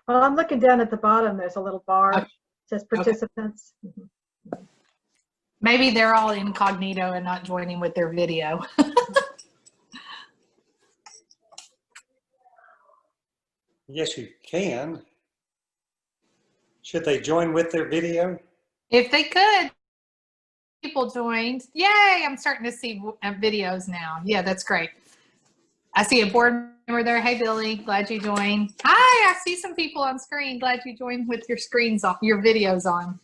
Well, I'm looking down at the bottom. There's a little bar. It says participants. Okay. Maybe they're all incognito and not joining with their video. Yes, you can. Should they join with their video? If they could. People joined. Yay, I'm starting to see videos now. Yeah, that's great. I see a board member there. Hey, Billy, glad you joined. Hi, I see some people on screen. Glad you joined with your screens off, your videos on.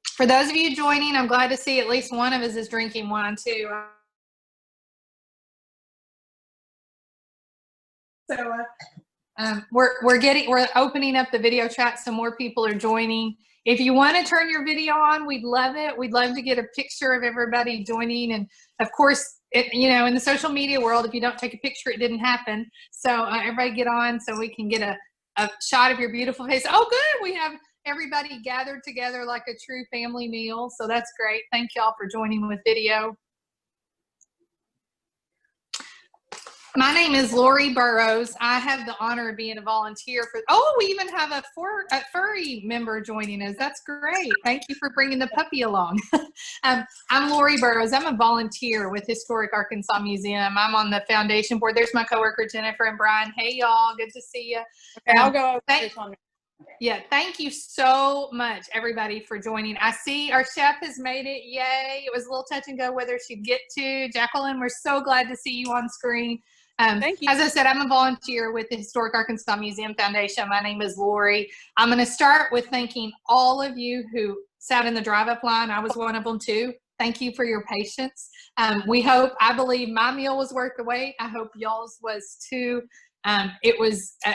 For those of you joining, I'm glad to see at least one of us is drinking wine too. So we're opening up the video chat so more people are joining. If you want to turn your video on, we'd love it. We'd love to get a picture of everybody joining. And of course, you know, in the social media world, if you don't take a picture, it didn't happen. So everybody get on so we can get a shot of your beautiful face. Oh, good. We have everybody gathered together like a true family meal. So that's great. Thank y'all for joining with video. My name is Lori Burrows. I have the honor of being a volunteer for, oh, we even have a furry member joining us. That's great. Thank you for bringing the puppy along. I'm Lori Burrows. I'm a volunteer with Historic Arkansas Museum. I'm on the foundation board. There's my coworker, Jennifer and Brian. Hey, y'all. Good to see you. Okay, I'll go over this one. Yeah, thank you so much, everybody, for joining. I see our chef has made it. Yay. It was a little touch and go whether she'd get to. Jacquelyn, we're so glad to see you on screen. Thank you. As I said, I'm a volunteer with the Historic Arkansas Museum Foundation. My name is Lori. I'm going to start with thanking all of you who sat in the drive-up line. I was one of them too. Thank you for your patience. I believe my meal was worth the wait. I hope y'all's was too.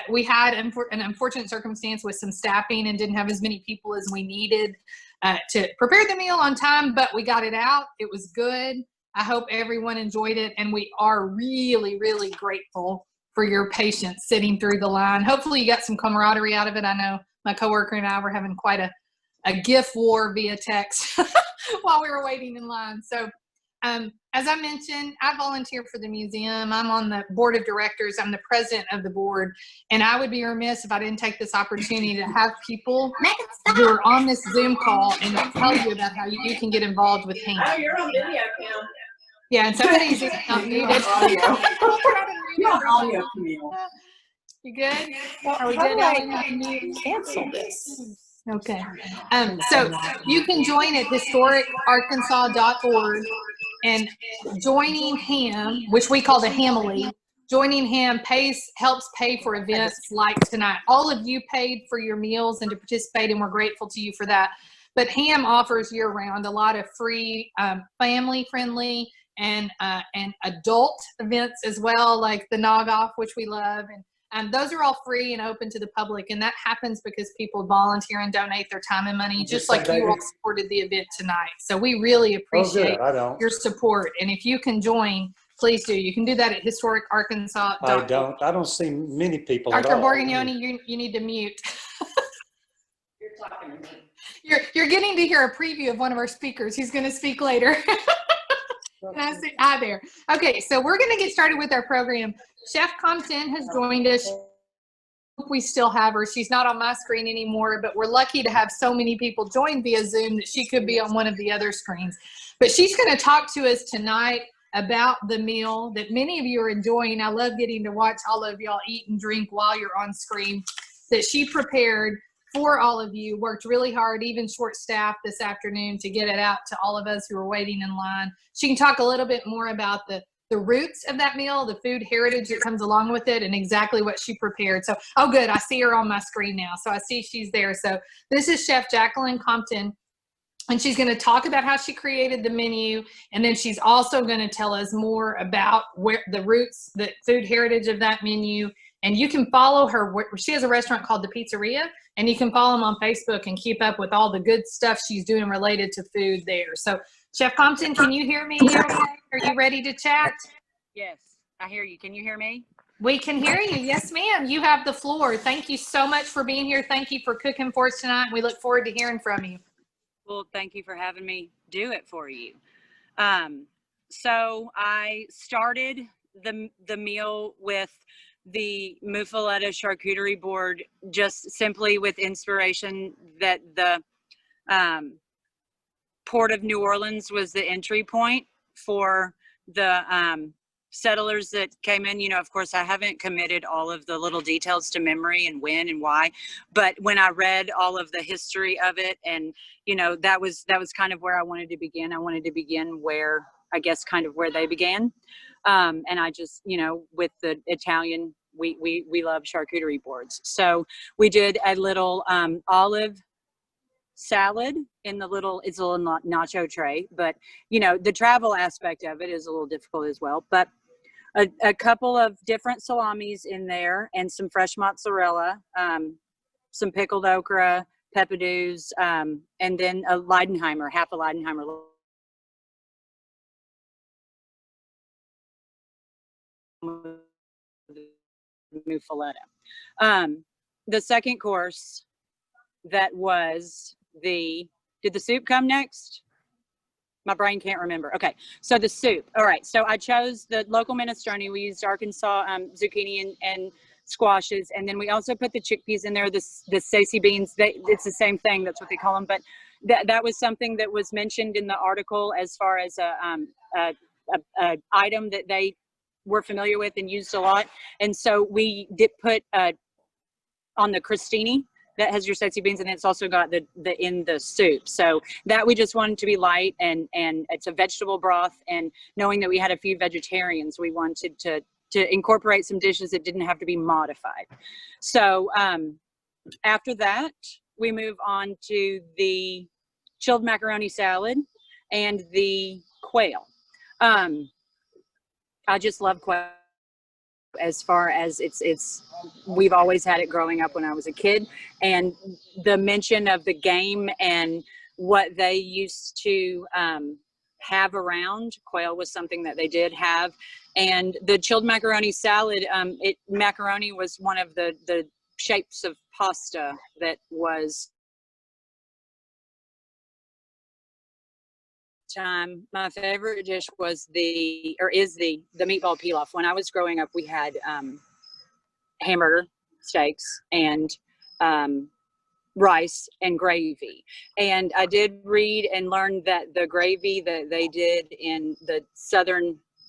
We had an unfortunate circumstance with some staffing and didn't have as many people as we needed to prepare the meal on time, but we got it out. It was good. I hope everyone enjoyed it, and we are really, really grateful for your patience sitting through the line. Hopefully you got some camaraderie out of it. I know my coworker and I were having quite a gift war via text while we were waiting in line. So as I mentioned, I volunteer for the museum. I'm on the board of directors. I'm the president of the board, and I would be remiss if I didn't take this opportunity to have people who are on this Zoom call and tell you about how you can get involved with HAM. Oh, you're on video, Kim. Yeah, and somebody's muted. You're on audio, Camille. You good? Well, Are we how good? do I cancel this? Okay. So you can join at historicarkansas.org, and joining HAM, which we call the Hamily, joining HAM helps pay for events like tonight. All of you paid for your meals and to participate, and we're grateful to you for that. But HAM offers year-round a lot of free, family-friendly, and adult events as well, like the Nog-Off, which we love. And those are all free and open to the public. And that happens because people volunteer and donate their time and money, just like you all supported the event tonight. So we really appreciate your support. And if you can join, please do. You can do that at historicarkansas.org. I don't see many people Dr. at all. Borgognoni, you need to mute. You're talking to me. You're getting to hear a preview of one of our speakers. He's going to speak later. And I say, hi there. Okay, so we're going to get started with our program. Chef Compton has joined us. We still have her. She's not on my screen anymore, but we're lucky to have so many people join via Zoom that she could be on one of the other screens. But she's going to talk to us tonight about the meal that many of you are enjoying. I love getting to watch all of y'all eat and drink while you're on screen, that she prepared for all of you, worked really hard, even short staffed this afternoon, to get it out to all of us who are waiting in line. She can talk a little bit more about the roots of that meal, the food heritage that comes along with it, and exactly what she prepared. So, oh good, I see her on my screen now. So I see she's there. So this is Chef Jacquelyn Compton, and she's going to talk about how she created the menu, and then she's also going to tell us more about where the roots, the food heritage of that menu. And you can follow her. She has a restaurant called The Pizzeria, and you can follow them on Facebook and keep up with all the good stuff she's doing related to food there. So, Chef Compton, can you hear me? Okay? Are you ready to chat? Yes, I hear you. Can you hear me? We can hear you. Yes, ma'am. You have the floor. Thank you so much for being here. Thank you for cooking for us tonight. We look forward to hearing from you. Well, thank you for having me do it for you. So I started the meal with the muffaletta charcuterie board, just simply with inspiration that the Port of New Orleans was the entry point for the settlers that came in. You know, of course, I haven't committed all of the little details to memory and when and why, but when I read all of the history of it, and you know, that was kind of where I wanted to begin. I wanted to begin where, I guess, kind of where they began. And I just, you know, with the Italian, we love charcuterie boards. So we did a little olive salad in the little, it's a little nacho tray, but you know, the travel aspect of it is a little difficult as well. But a couple of different salamis in there, and some fresh mozzarella, some pickled okra, peppadews, and then a Leidenheimer, half a Leidenheimer muffaletta. The second course, that was did the soup come next? My brain can't remember. Okay, so the soup. All right, so I chose the local minestrone. We used Arkansas zucchini and squashes, and then we also put the chickpeas in there, the sesame beans. It's the same thing. That's what they call them. But that was something that was mentioned in the article as far as a item that they were familiar with and used a lot. And so we did put on the crostini, that has your sesame beans, and it's also got the in the soup. So that we just wanted to be light, and it's a vegetable broth, and knowing that we had a few vegetarians, we wanted to incorporate some dishes that didn't have to be modified. So after that, we move on to the chilled macaroni salad and the quail. I just love quail. As far as we've always had it growing up when I was a kid, and the mention of the game and what they used to have around, quail was something that they did have. And the chilled macaroni salad, macaroni was one of the shapes of pasta that was time. My favorite dish was the meatball pilaf. When I was growing up, we had hamburger steaks and rice and gravy. And I did read and learn that the gravy that they did in the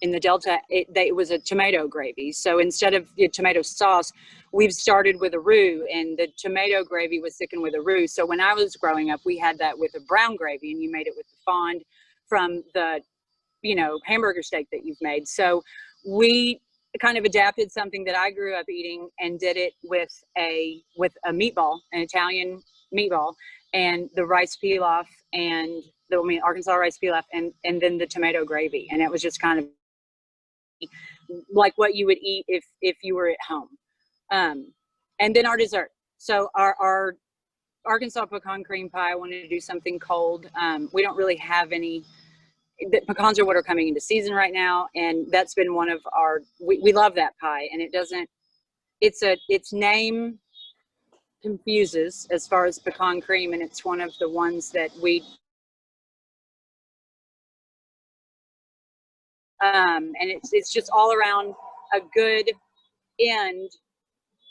in the Delta, it was a tomato gravy. So instead of the tomato sauce, we've started with a roux, and the tomato gravy was thickened with a roux. So when I was growing up, we had that with a brown gravy, and you made it with the fond from the, you know, hamburger steak that you've made. So we kind of adapted something that I grew up eating and did it with a meatball, an Italian meatball, and the rice pilaf, and Arkansas rice pilaf, and then the tomato gravy. And it was just kind of like what you would eat if you were at home. And then our dessert. So our Arkansas pecan cream pie, I wanted to do something cold. We don't really have any. The pecans are what are coming into season right now, and that's been one of our, we love that pie, and its name confuses as far as pecan cream, and it's one of the ones that we and it's just all around a good end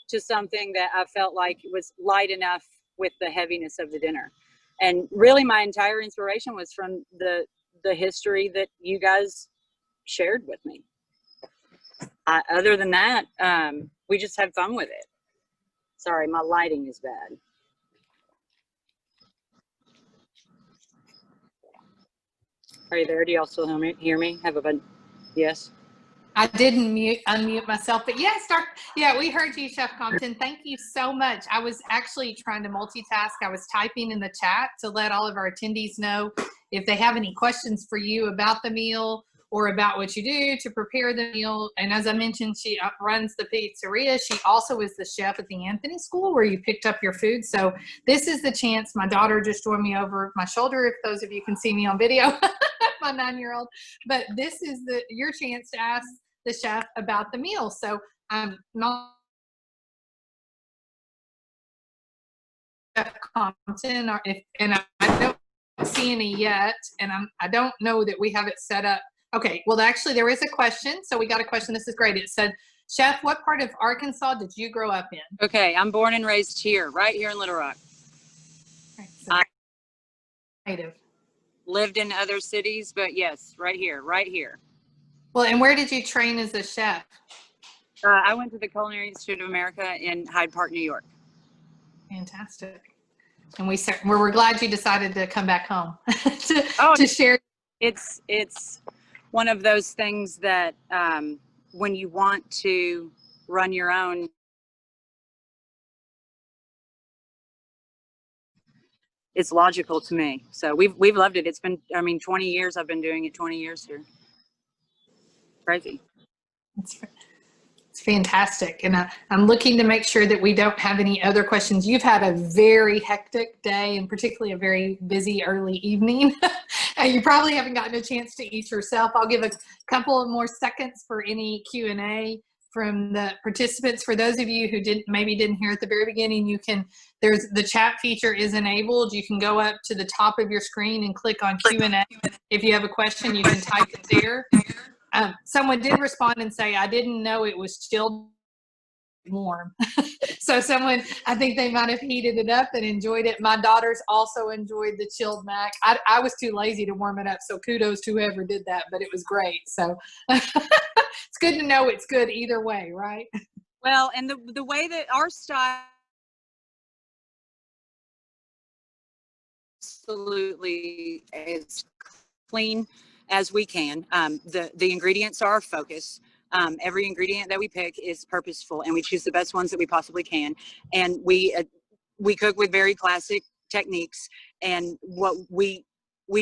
to something that I felt like was light enough with the heaviness of the dinner. And really my entire inspiration was from the history that you guys shared with me. Other than that, we just had fun with it. Sorry, my lighting is bad. Are you there? Do y'all still hear me? Have a button? Yes. I didn't unmute myself, but yes, yeah, we heard you, Chef Compton. Thank you so much. I was actually trying to multitask. I was typing in the chat to let all of our attendees know if they have any questions for you about the meal or about what you do to prepare the meal. And as I mentioned, she runs the pizzeria. She also is the chef at the Anthony School where you picked up your food. So this is the chance. My daughter just joined me over my shoulder, if those of you can see me on video, my 9-year-old. But this is your chance to ask the chef about the meal. So I'm not Chef Compton, and I don't see any yet, and I don't know that we have it set up Okay, well, actually, there is a question. So we got a question. This is great. It said, Chef, what part of Arkansas did you grow up in? Okay, I'm born and raised here, right here in Little Rock. Okay, so native. Lived in other cities, but yes, right here, right here. Well, and where did you train as a chef? I went to the Culinary Institute of America in Hyde Park, New York. Fantastic. And we're glad you decided to come back home to share. It's one of those things that when you want to run your own, it's logical to me. So we've loved it. It's been, 20 years. I've been doing it 20 years here. Crazy. It's fantastic. And I'm looking to make sure that we don't have any other questions. You've had a very hectic day and particularly a very busy early evening. And you probably haven't gotten a chance to eat yourself. I'll give a couple of more seconds for any Q&A from the participants. For those of you who maybe didn't hear at the very beginning, there's the chat feature is enabled. You can go up to the top of your screen and click on Q&A. If you have a question, you can type it there. Someone did respond and say, I didn't know it was chilled warm. So I think they might have heated it up and enjoyed it. My daughters also enjoyed the chilled mac. I was too lazy to warm it up, so kudos to whoever did that, but it was great. So it's good to know it's good either way, right? Well, and the way that our style absolutely is clean as we can. The ingredients are our focus. Every ingredient that we pick is purposeful, and we choose the best ones that we possibly can. And we cook with very classic techniques. And what we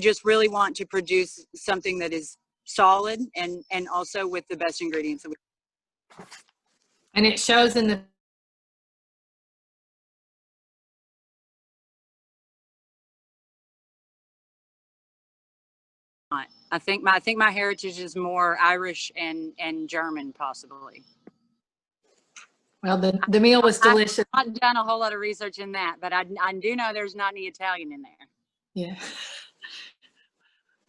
just really want to produce something that is solid and also with the best ingredients that we. And it shows in the. I think my heritage is more Irish and German, possibly. Well, the meal was delicious. I've not done a whole lot of research in that, but I do know there's not any Italian in there. Yeah.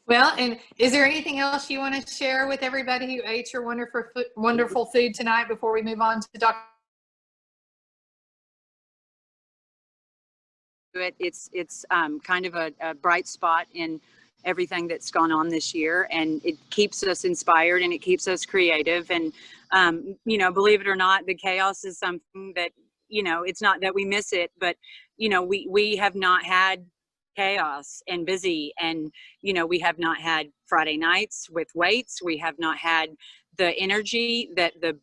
Well, and is there anything else you want to share with everybody who ate your wonderful food tonight before we move on to Dr. It's kind of a bright spot in everything that's gone on this year, and it keeps us inspired and it keeps us creative. And believe it or not, the chaos is something that, it's not that we miss it, but we have not had chaos and busy, and we have not had Friday nights with waits. We have not had the energy that the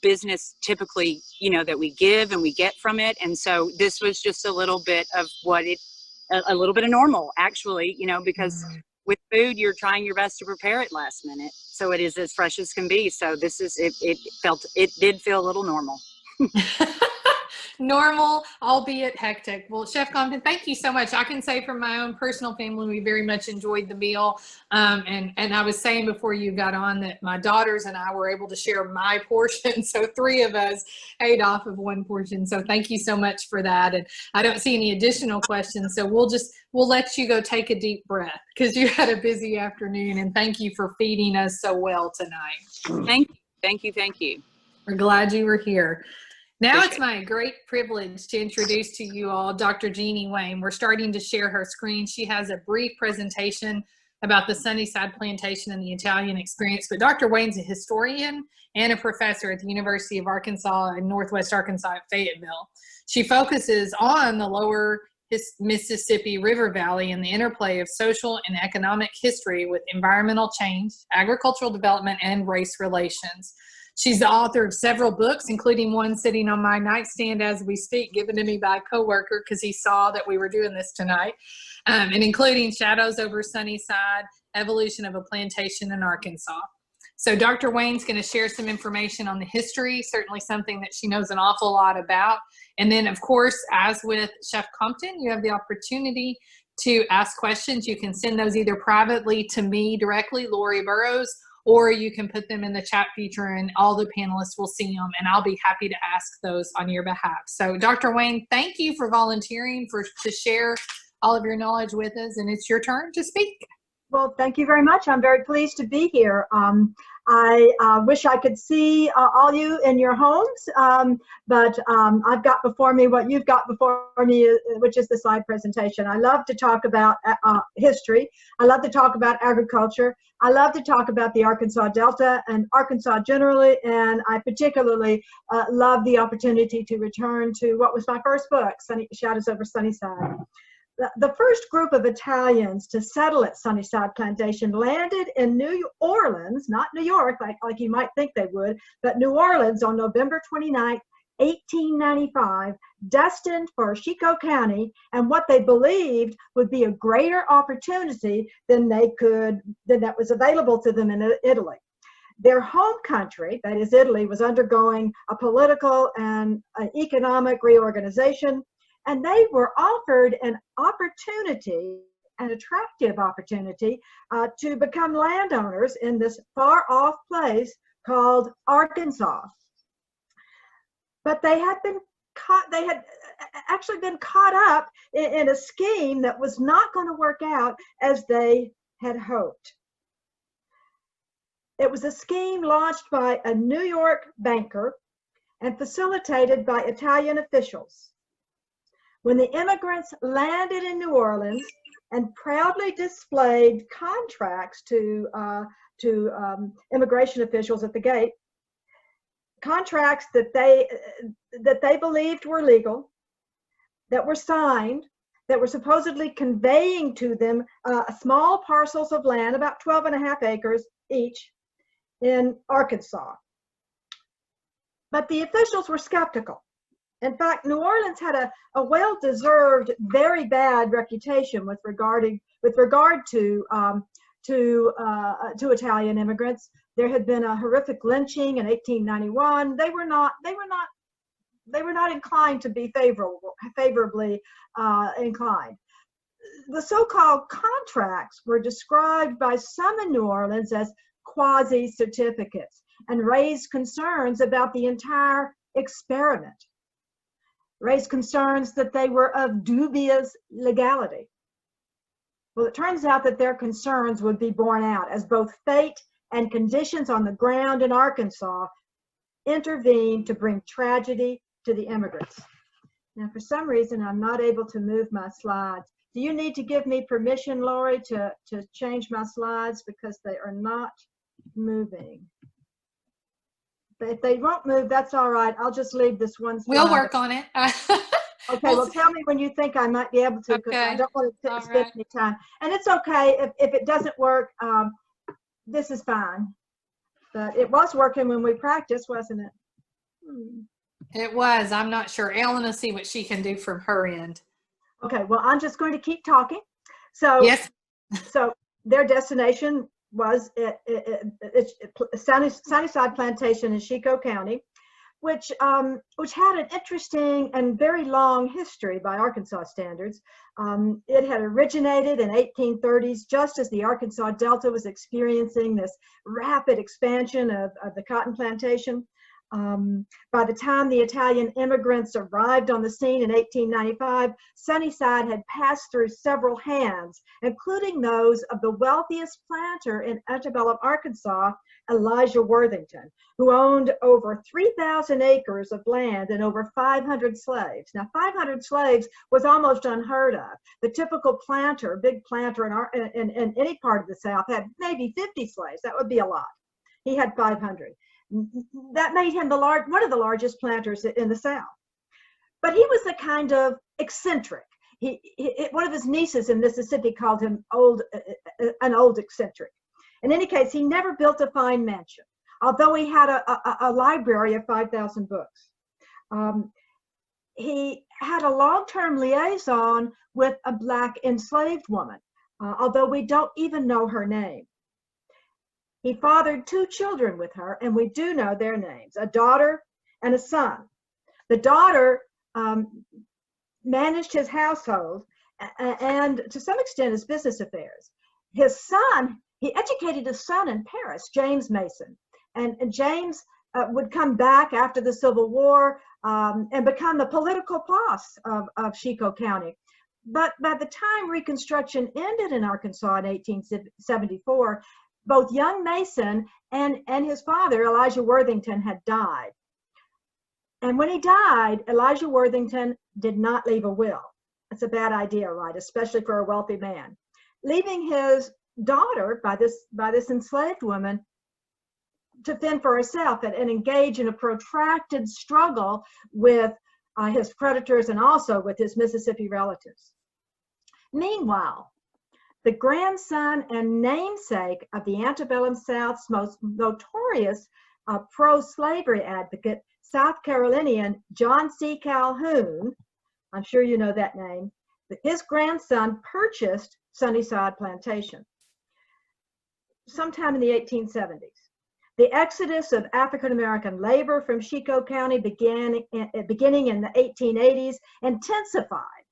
business typically that we give and we get from it. And so this was just a little bit of a little bit of normal, actually, because with food, you're trying your best to prepare it last minute. So it is as fresh as can be. So it did feel a little normal. Normal, albeit hectic. Well, Chef Compton, thank you so much. I can say from my own personal family, we very much enjoyed the meal. And I was saying before you got on that my daughters and I were able to share my portion. So 3 of us ate off of 1 portion. So thank you so much for that. And I don't see any additional questions. So we'll let you go take a deep breath because you had a busy afternoon. And thank you for feeding us so well tonight. Thank you. We're glad you were here. Now it's my great privilege to introduce to you all Dr. Jeannie Whayne. We're starting to share her screen. She has a brief presentation about the Sunnyside Plantation and the Italian experience. But Dr. Whayne's a historian and a professor at the University of Arkansas in Northwest Arkansas at Fayetteville. She focuses on the lower Mississippi River Valley and the interplay of social and economic history with environmental change, agricultural development, and race relations. She's the author of several books, including one sitting on my nightstand as we speak, given to me by a coworker because he saw that we were doing this tonight, and including Shadows Over Sunnyside, Evolution of a Plantation in Arkansas. So Dr. Whayne's going to share some information on the history, certainly something that she knows an awful lot about. And then, of course, as with Chef Compton, you have the opportunity to ask questions. You can send those either privately to me directly, Lori Burrows, or you can put them in the chat feature and all the panelists will see them, and I'll be happy to ask those on your behalf. So Dr. Whayne, thank you for volunteering to share all of your knowledge with us, and it's your turn to speak. Well, thank you very much. I'm very pleased to be here. I wish I could see all you in your homes, but I've got before me what you've got before me, which is the slide presentation. I love to talk about history. I love to talk about agriculture. I love to talk about the Arkansas Delta and Arkansas generally, and I particularly love the opportunity to return to what was my first book, Shadows over Sunnyside. The first group of Italians to settle at Sunnyside Plantation landed in New Orleans, not New York, like you might think they would, but New Orleans on November 29, 1895, destined for Chico County and what they believed would be a greater opportunity than that was available to them in Italy. Their home country, that is Italy, was undergoing a political and economic reorganization. And they were offered an opportunity, an attractive opportunity, to become landowners in this far-off place called Arkansas. But they had actually been caught up in a scheme that was not going to work out as they had hoped. It was a scheme launched by a New York banker and facilitated by Italian officials. When the immigrants landed in New Orleans and proudly displayed contracts to immigration officials at the gate, contracts that they believed were legal, that were signed, that were supposedly conveying to them small parcels of land, about 12.5 acres each, in Arkansas. But the officials were skeptical. In fact, New Orleans had a well-deserved, very bad reputation with regard to Italian immigrants. There had been a horrific lynching in 1891. They were not inclined to be favorably inclined. The so-called contracts were described by some in New Orleans as quasi-certificates and raised concerns about the entire experiment. Raised concerns that they were of dubious legality. Well, it turns out that their concerns would be borne out as both fate and conditions on the ground in Arkansas intervened to bring tragedy to the immigrants. Now, for some reason, I'm not able to move my slides. Do you need to give me permission, Lori, to change my slides because they are not moving? But if they won't move, that's all right. I'll just leave this one slide. We'll work on it. Okay, well, tell me when you think I might be able to, because I don't want to spend any time. And it's okay if it doesn't work. This is fine. But it was working when we practiced, wasn't it? It was. I'm not sure. Ellen will see what she can do from her end. Okay, well, I'm just going to keep talking. So, yes. So their destination was Sunnyside Plantation in Chico County, which had an interesting and very long history by Arkansas standards. It had originated in 1830s, just as the Arkansas Delta was experiencing this rapid expansion of the cotton plantation. By the time the Italian immigrants arrived on the scene in 1895, Sunnyside had passed through several hands, including those of the wealthiest planter in antebellum Arkansas, Elijah Worthington, who owned over 3,000 acres of land and over 500 slaves. Now, 500 slaves was almost unheard of. The typical planter, big planter in any part of the South, had maybe 50 slaves. That would be a lot. He had 500. That made him one of the largest planters in the South. But he was a kind of eccentric. One of his nieces in Mississippi called him an old eccentric. In any case, he never built a fine mansion, although he had a library of 5,000 books. He had a long-term liaison with a Black enslaved woman, although we don't even know her name. He fathered 2 children with her, and we do know their names, a daughter and a son. The daughter managed his household and to some extent his business affairs. His son, he educated his son in Paris, James Mason. And James would come back after the Civil War and become the political boss of Chico County. But by the time Reconstruction ended in Arkansas in 1874, both young Mason and his father, Elijah Worthington, had died. And when he died, Elijah Worthington did not leave a will. It's a bad idea, right? Especially for a wealthy man. Leaving his daughter by this enslaved woman to fend for herself and engage in a protracted struggle with his creditors and also with his Mississippi relatives. Meanwhile, the grandson and namesake of the antebellum South's most notorious pro-slavery advocate, South Carolinian John C. Calhoun, I'm sure you know that name, his grandson purchased Sunnyside Plantation sometime in the 1870s. The exodus of African-American labor from Chico County beginning in the 1880s intensified,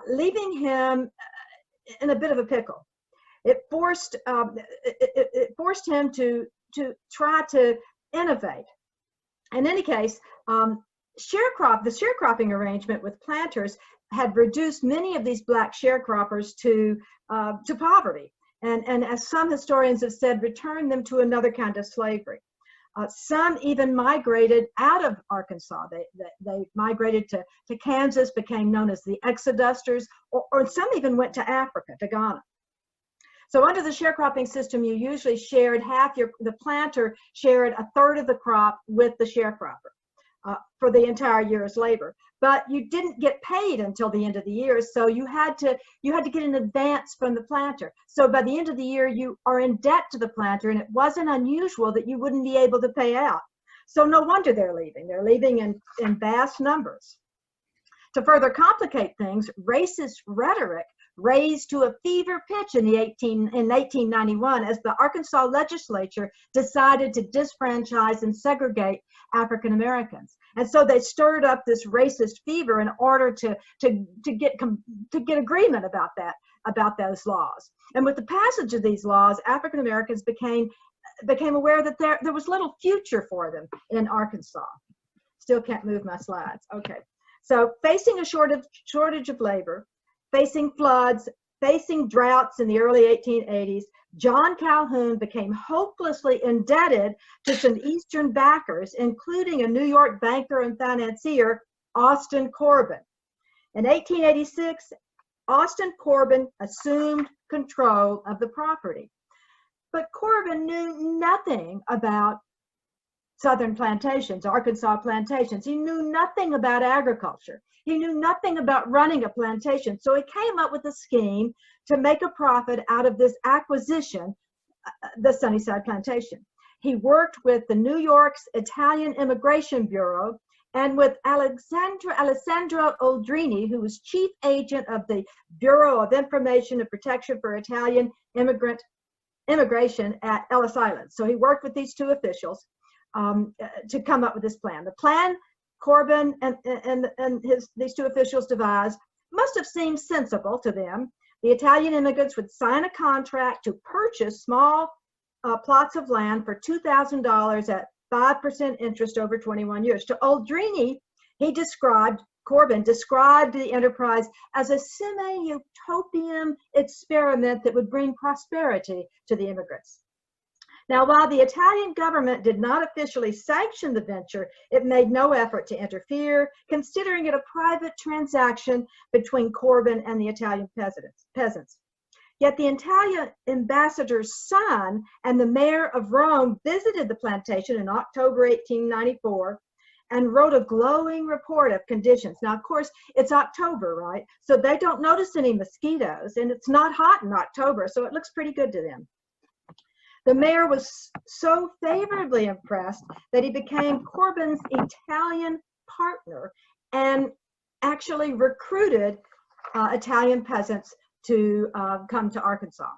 leaving him in a bit of a pickle. It forced him to try to innovate. In any case, the sharecropping arrangement with planters had reduced many of these black sharecroppers to poverty, and as some historians have said, returned them to another kind of slavery. Some even migrated out of Arkansas. They migrated to Kansas, became known as the exodusters, or some even went to Africa, to Ghana. So under the sharecropping system, you usually shared the planter shared a third of the crop with the sharecropper for the entire year's labor. But you didn't get paid until the end of the year, so you had to get an advance from the planter. So by the end of the year, you are in debt to the planter, and it wasn't unusual that you wouldn't be able to pay out. So no wonder they're leaving. They're leaving in vast numbers. To further complicate things, racist rhetoric raised to a fever pitch in 1891 as the Arkansas legislature decided to disfranchise and segregate African Americans. And so they stirred up this racist fever in order to get agreement about those laws. And with the passage of these laws, African Americans became aware that there was little future for them in Arkansas. Still can't move my slides. Okay. So facing a shortage of labor, facing floods, facing droughts in the early 1880s, John Calhoun became hopelessly indebted to some Eastern backers, including a New York banker and financier, Austin Corbin. In 1886, Austin Corbin assumed control of the property. But Corbin knew nothing about Southern plantations, Arkansas plantations. He knew nothing about agriculture. He knew nothing about running a plantation. So he came up with a scheme to make a profit out of this acquisition, the Sunnyside Plantation. He worked with the New York's Italian Immigration Bureau and with Alessandro Oldrini, who was chief agent of the Bureau of Information and Protection for Italian Immigration at Ellis Island. So he worked with these two officials to come up with this plan. The plan Corbin and these two officials devised must have seemed sensible to them. The Italian immigrants would sign a contract to purchase small plots of land for $2,000 at 5% interest over 21 years. To Oldrini, Corbin described the enterprise as a semi-utopian experiment that would bring prosperity to the immigrants. Now, while the Italian government did not officially sanction the venture, it made no effort to interfere, considering it a private transaction between Corbin and the Italian peasants. Yet the Italian ambassador's son and the mayor of Rome visited the plantation in October 1894 and wrote a glowing report of conditions. Now, of course, it's October, right? So they don't notice any mosquitoes, and it's not hot in October, so it looks pretty good to them. The mayor was so favorably impressed that he became Corbin's Italian partner and actually recruited Italian peasants to come to Arkansas.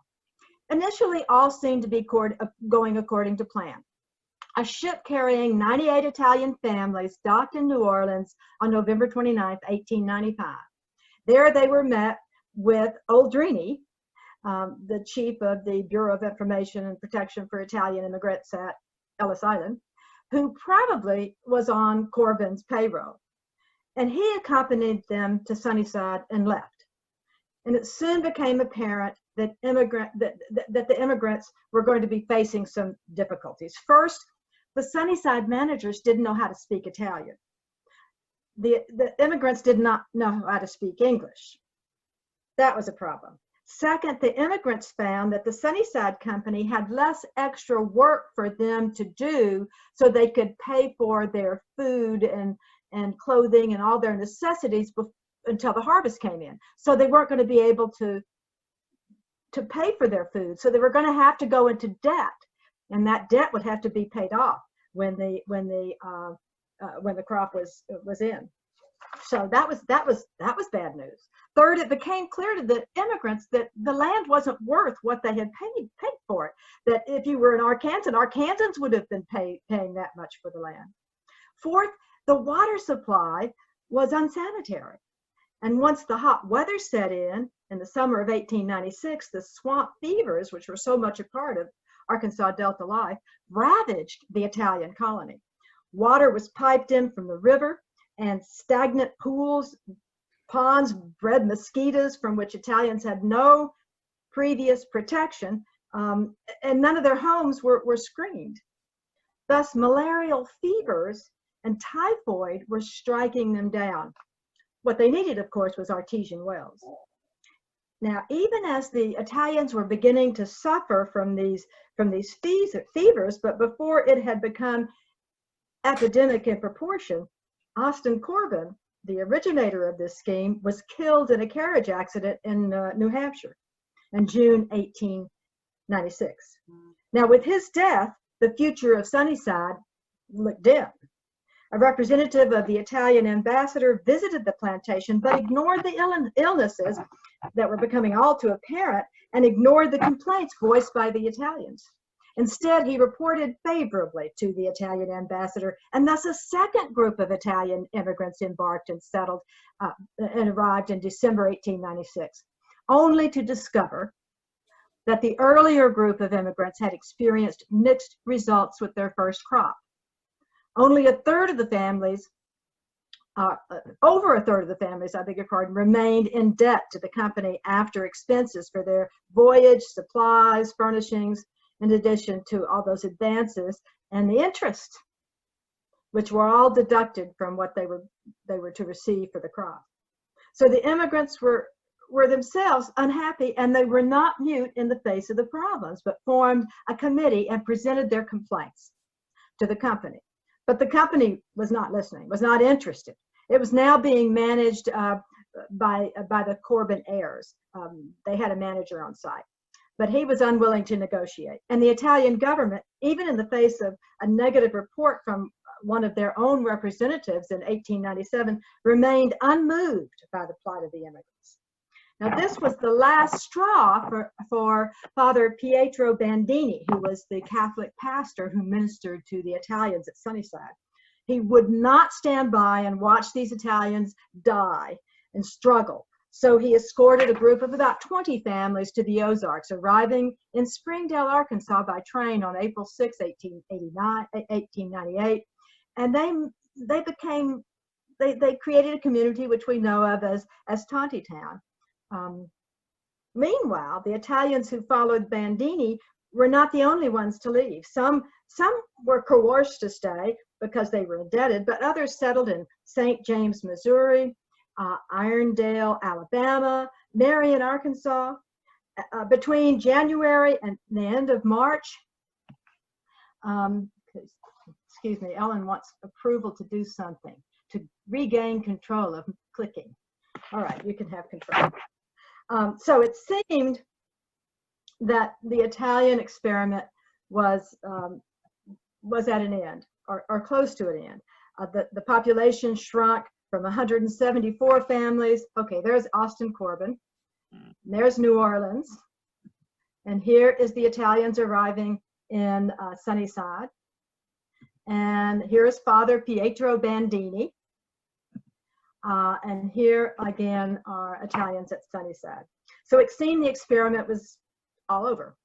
Initially, all seemed to be going according to plan. A ship carrying 98 Italian families docked in New Orleans on November 29, 1895. There they were met with Oldrini, the chief of the Bureau of Information and Protection for Italian Immigrants at Ellis Island, who probably was on Corbin's payroll. And he accompanied them to Sunnyside and left. And it soon became apparent that the immigrants were going to be facing some difficulties. First, the Sunnyside managers didn't know how to speak Italian. The immigrants did not know how to speak English. That was a problem. Second, the immigrants found that the Sunnyside company had less extra work for them to do so they could pay for their food and clothing and all their necessities until the harvest came in. So they weren't going to be able to pay for their food. So they were going to have to go into debt, and that debt would have to be paid off when the crop was in. So that was bad news. Third, it became clear to the immigrants that the land wasn't worth what they had paid for it. That if you were an Arkansan, Arkansans would have been paying that much for the land. Fourth, the water supply was unsanitary. And once the hot weather set in the summer of 1896, the swamp fevers, which were so much a part of Arkansas Delta life, ravaged the Italian colony. Water was piped in from the river, and stagnant pools, ponds bred mosquitoes from which Italians had no previous protection, and none of their homes were screened. Thus, malarial fevers and typhoid were striking them down. What they needed, of course, was artesian wells. Now, even as the Italians were beginning to suffer from these fevers, but before it had become epidemic in proportion, Austin Corbin, the originator of this scheme, was killed in a carriage accident in New Hampshire in June 1896. Now, with his death, the future of Sunnyside looked dim. A representative of the Italian ambassador visited the plantation, but ignored the illnesses that were becoming all too apparent and ignored the complaints voiced by the Italians. Instead, he reported favorably to the Italian ambassador, and thus a second group of Italian immigrants embarked and settled and arrived in December 1896, only to discover that the earlier group of immigrants had experienced mixed results with their first crop. Only a third of the families, over a third of the families, I beg your pardon, remained in debt to the company after expenses for their voyage, supplies, furnishings, in addition to all those advances and the interest, which were all deducted from what they were to receive for the crop. So the immigrants were themselves unhappy, and they were not mute in the face of the problems, but formed a committee and presented their complaints to the company. But the company was not listening, was not interested. It was now being managed by the Corbin heirs. They had a manager on site, but he was unwilling to negotiate. And the Italian government, even in the face of a negative report from one of their own representatives in 1897, remained unmoved by the plight of the immigrants. Now, this was the last straw for Father Pietro Bandini, who was the Catholic pastor who ministered to the Italians at Sunnyside. He would not stand by and watch these Italians die and struggle. So he escorted a group of about 20 families to the Ozarks, arriving in Springdale, Arkansas by train on April 6, 1898. And they created a community which we know of as Tontitown. Meanwhile, the Italians who followed Bandini were not the only ones to leave. Some were coerced to stay because they were indebted, but others settled in St. James, Missouri, Irondale, Alabama, Marion, Arkansas. Between January and the end of March, excuse me, Ellen wants approval to do something, to regain control of clicking. All right, you can have control. So it seemed that the Italian experiment was at an end, or close to an end. The population shrunk from 174 families. Okay, there's Austin Corbin. There's New Orleans. And here is the Italians arriving in Sunnyside. And here is Father Pietro Bandini. And here again are Italians at Sunnyside. So it seemed the experiment was all over.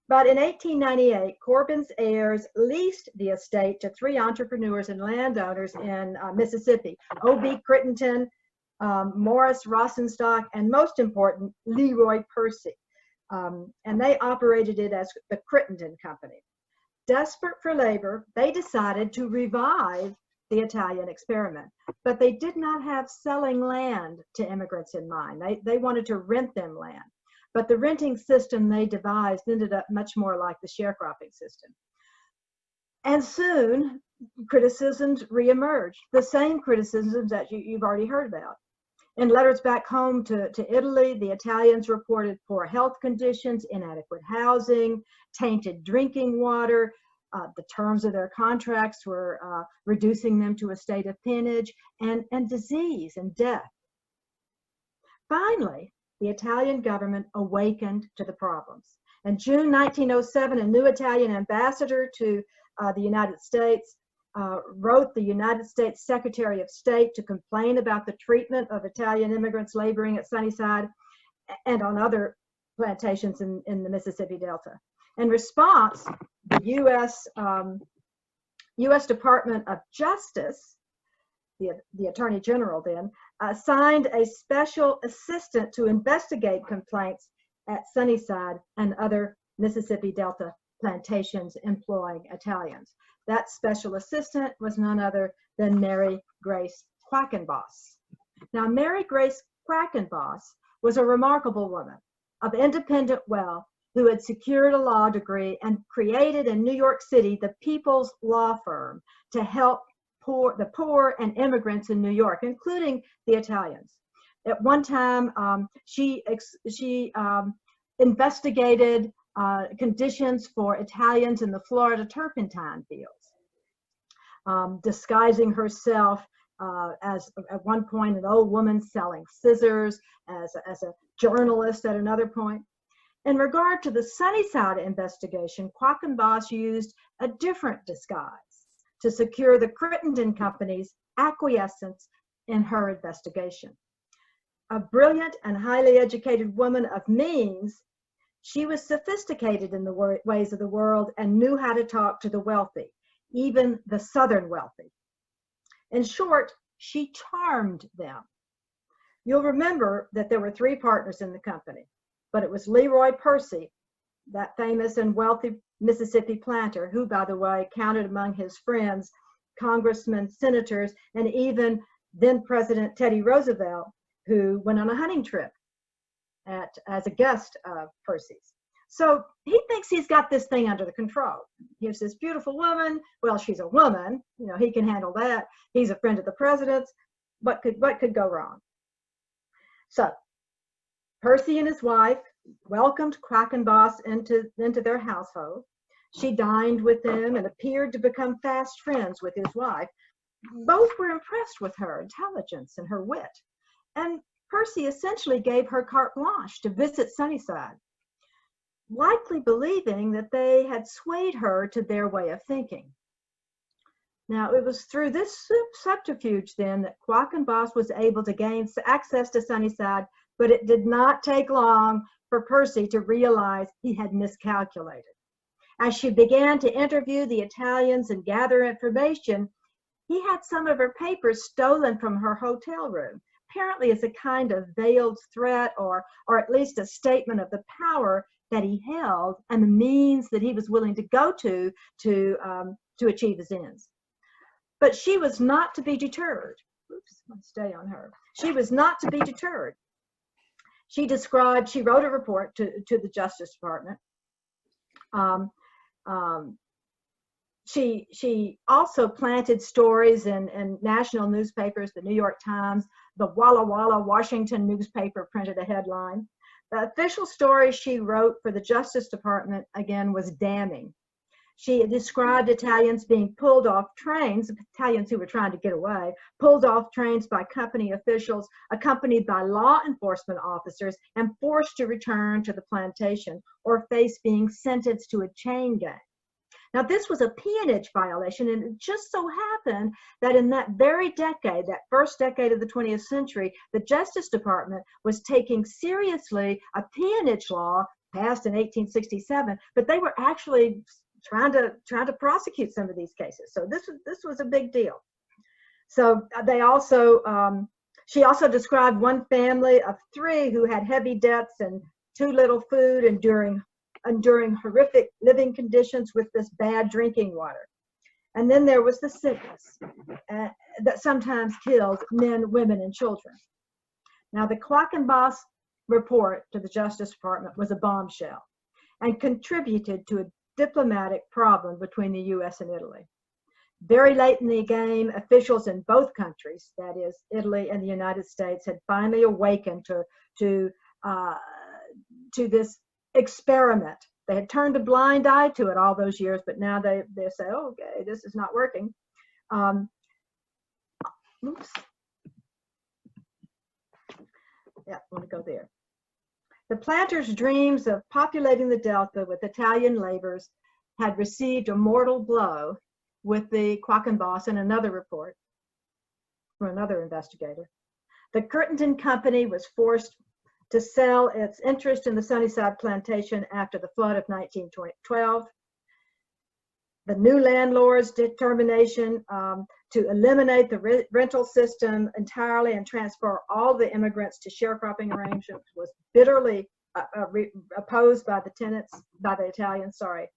But in 1898, Corbin's heirs leased the estate to 3 entrepreneurs and landowners in Mississippi, O.B. Crittenton, Morris Rosenstock, and most important, Leroy Percy. And they operated it as the Crittenden Company. Desperate for labor, they decided to revive the Italian experiment, but they did not have selling land to immigrants in mind. They wanted to rent them land, but the renting system they devised ended up much more like the sharecropping system. And soon, criticisms reemerged, the same criticisms that you've already heard about. In letters back home to Italy, the Italians reported poor health conditions, inadequate housing, tainted drinking water. The terms of their contracts were reducing them to a state of peonage, and disease and death. Finally, the Italian government awakened to the problems. In June 1907, a new Italian ambassador to the United States wrote the United States Secretary of State to complain about the treatment of Italian immigrants laboring at Sunnyside and on other plantations in the Mississippi Delta. In response, the U.S. Department of Justice, the Attorney General then, assigned a special assistant to investigate complaints at Sunnyside and other Mississippi Delta plantations employing Italians. That special assistant was none other than Mary Grace Quackenbos. Now, Mary Grace Quackenbos was a remarkable woman of independent wealth who had secured a law degree and created in New York City the People's Law Firm to help the poor and immigrants in New York, including the Italians. At one time, she investigated conditions for Italians in the Florida turpentine fields, disguising herself as, at one point, an old woman selling scissors, as a journalist at another point. In regard to the Sunnyside investigation, Quackenbos used a different disguise to secure the Crittenden Company's acquiescence in her investigation. A brilliant and highly educated woman of means, she was sophisticated in the ways of the world and knew how to talk to the wealthy, even the Southern wealthy. In short, she charmed them. You'll remember that there were 3 partners in the company, but it was Leroy Percy, that famous and wealthy Mississippi planter, who, by the way, counted among his friends congressmen, senators, and even then President Teddy Roosevelt, who went on a hunting trip as a guest of Percy's. So he thinks he's got this thing under the control. Here's this beautiful woman. Well, she's a woman. You know, he can handle that. He's a friend of the president's. What could go wrong? So Percy and his wife welcomed Quackenbos into their household. She dined with them and appeared to become fast friends with his wife. Both were impressed with her intelligence and her wit. And Percy essentially gave her carte blanche to visit Sunnyside, likely believing that they had swayed her to their way of thinking. Now, it was through this subterfuge then that Quackenbos was able to gain access to Sunnyside, but it did not take long for Percy to realize he had miscalculated. As she began to interview the Italians and gather information, he had some of her papers stolen from her hotel room, apparently as a kind of veiled threat or at least a statement of the power that he held and the means that he was willing to go to achieve his ends. But she was not to be deterred. Oops, let's stay on her. She was not to be deterred. She wrote a report to the Justice Department. She also planted stories in national newspapers. The New York Times, the Walla Walla Washington newspaper printed a headline. The official story she wrote for the Justice Department, again, was damning. She described Italians being pulled off trains, Italians who were trying to get away, pulled off trains by company officials, accompanied by law enforcement officers, and forced to return to the plantation or face being sentenced to a chain gang. Now, this was a peonage violation, and it just so happened that in that very decade, that first decade of the 20th century, the Justice Department was taking seriously a peonage law passed in 1867, but they were actually trying to prosecute some of these cases. So this was a big deal. So they also She also described one family of 3 who had heavy debts and too little food, enduring horrific living conditions with this bad drinking water. And then there was the sickness that sometimes kills men, women, and children. Now, the Quackenbos report to the Justice Department was a bombshell and contributed to a diplomatic problem between the U.S. and Italy. Very late in the game, officials in both countries, that is, Italy and the United States, had finally awakened to this experiment. They had turned a blind eye to it all those years, but now they say, oh, okay, this is not working. Oops. Yeah, I want to go there. The planters' dreams of populating the Delta with Italian laborers had received a mortal blow with the Quackenbos in another report from another investigator. The Curtin Company was forced to sell its interest in the Sunnyside Plantation after the flood of 1912. The new landlord's determination to eliminate the rental system entirely and transfer all the immigrants to sharecropping arrangements was bitterly opposed by the tenants, by the Italians, sorry.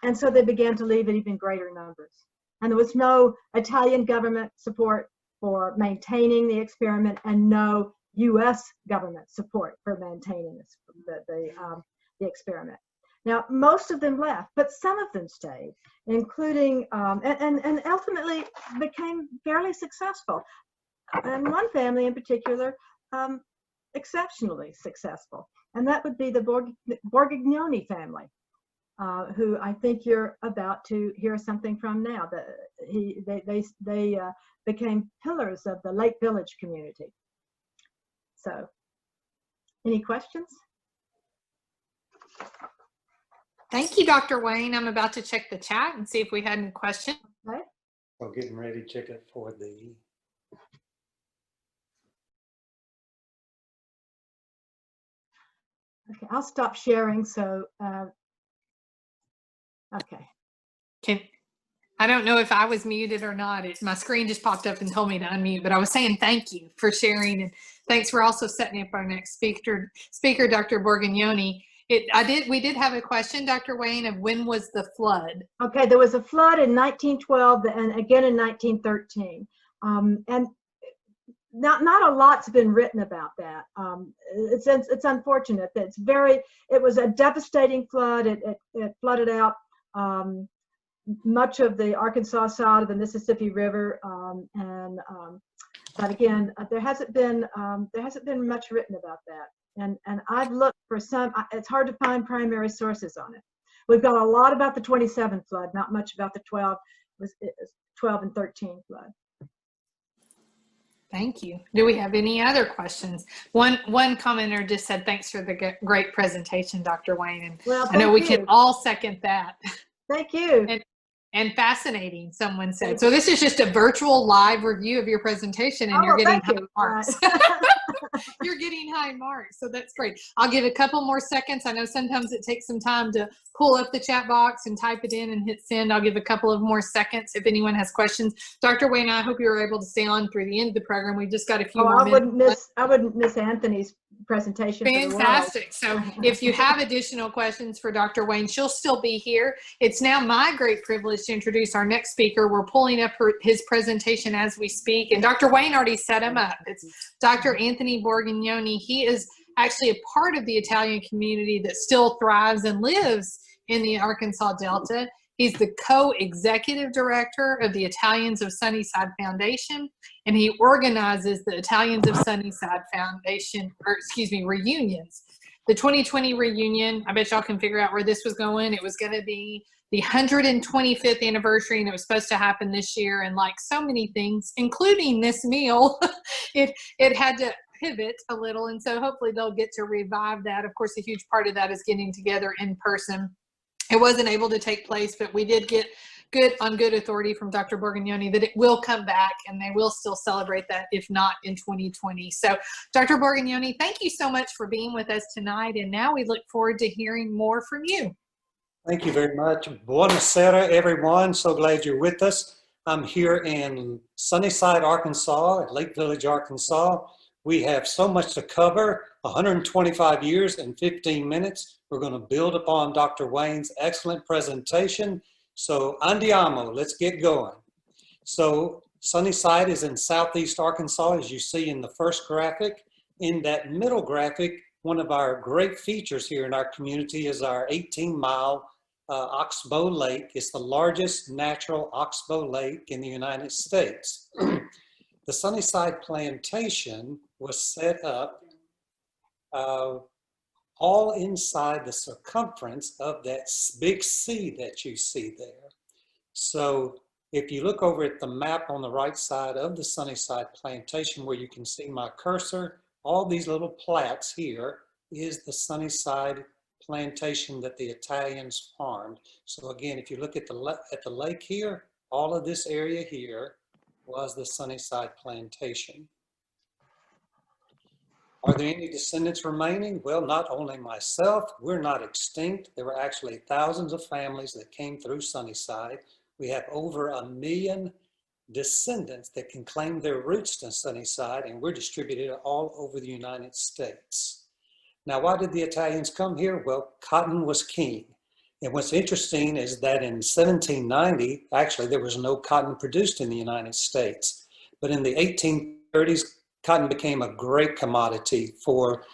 And so they began to leave in even greater numbers. And there was no Italian government support for maintaining the experiment and no U.S. government support for maintaining this, the experiment. Now, most of them left, but some of them stayed, including, and ultimately became fairly successful. And one family in particular, exceptionally successful. And that would be the Borgognoni family, who I think you're about to hear something from now. They became pillars of the Lake Village community. So, any questions? Thank you, Dr. Whayne. I'm about to check the chat and see if we had any questions. Okay. So getting ready to check it for the. Okay, I'll stop sharing. So, okay. I don't know if I was muted or not. My screen just popped up and told me to unmute, but I was saying thank you for sharing, and thanks for also setting up our next speaker, Dr. Borgognoni. We did have a question, Dr. Whayne, of when was the flood? Okay, there was a flood in 1912 and again in 1913, and not a lot's been written about that. It's unfortunate that it was a devastating flood. It flooded out much of the Arkansas side of the Mississippi River, but again, there hasn't been much written about that. And I've looked for some. It's hard to find primary sources on it. We've got a lot about the 27 flood, not much about the 12 and 13 flood. Thank you. Do we have any other questions? One commenter just said, thanks for the great presentation, Dr. Whayne. And well, I know we can all second that. Thank you. And fascinating, someone said. So this is just a virtual live review of your presentation, and you're getting high marks. You're getting high marks, so that's great. I'll give a couple more seconds. I know sometimes it takes some time to pull up the chat box and type it in and hit send. I'll give a couple of more seconds if anyone has questions. Dr. Whayne, I hope you were able to stay on through the end of the program. We've just got a few more minutes. I wouldn't miss Anthony's presentation. Fantastic. So if you have additional questions for Dr. Whayne, she'll still be here. It's now my great privilege to introduce our next speaker. We're pulling up his presentation as we speak, and Dr. Whayne already set him up. It's Dr. Anthony Borgognoni. He is actually a part of the Italian community that still thrives and lives in the Arkansas Delta. He's the co-executive director of the Italians of Sunnyside Foundation, and he organizes the Italians of Sunnyside Foundation, reunions. The 2020 reunion, I bet y'all can figure out where this was going. It was going to be the 125th anniversary, and it was supposed to happen this year. And like so many things, including this meal, it had to pivot a little. And so hopefully they'll get to revive that. Of course, a huge part of that is getting together in person. It wasn't able to take place, but we did get good authority from Dr. Borgognoni that it will come back, and they will still celebrate that, if not in 2020. So Dr. Borgognoni, thank you so much for being with us tonight. And now we look forward to hearing more from you. Thank you very much. Buonasera, everyone. So glad you're with us. I'm here in Sunnyside, Arkansas, at Lake Village, Arkansas. We have so much to cover, 125 years and 15 minutes. We're going to build upon Dr. Whayne's excellent presentation. So andiamo, let's get going. So Sunnyside is in southeast Arkansas, as you see in the first graphic. In that middle graphic, one of our great features here in our community is our 18-mile Oxbow Lake. It's the largest natural oxbow lake in the United States. The Sunnyside Plantation was set up all inside the circumference of that big sea that you see there. So if you look over at the map on the right side of the Sunnyside Plantation, where you can see my cursor, all these little plats here is the Sunnyside Plantation that the Italians farmed. So again, if you look at the lake here, all of this area here was the Sunnyside Plantation. Are there any descendants remaining? Well, not only myself, we're not extinct. There were actually thousands of families that came through Sunnyside. We have over 1 million descendants that can claim their roots to Sunnyside, and we're distributed all over the United States. Now, why did the Italians come here? Well, cotton was king. And what's interesting is that in 1790, actually, there was no cotton produced in the United States. But in the 1830s, cotton became a great commodity for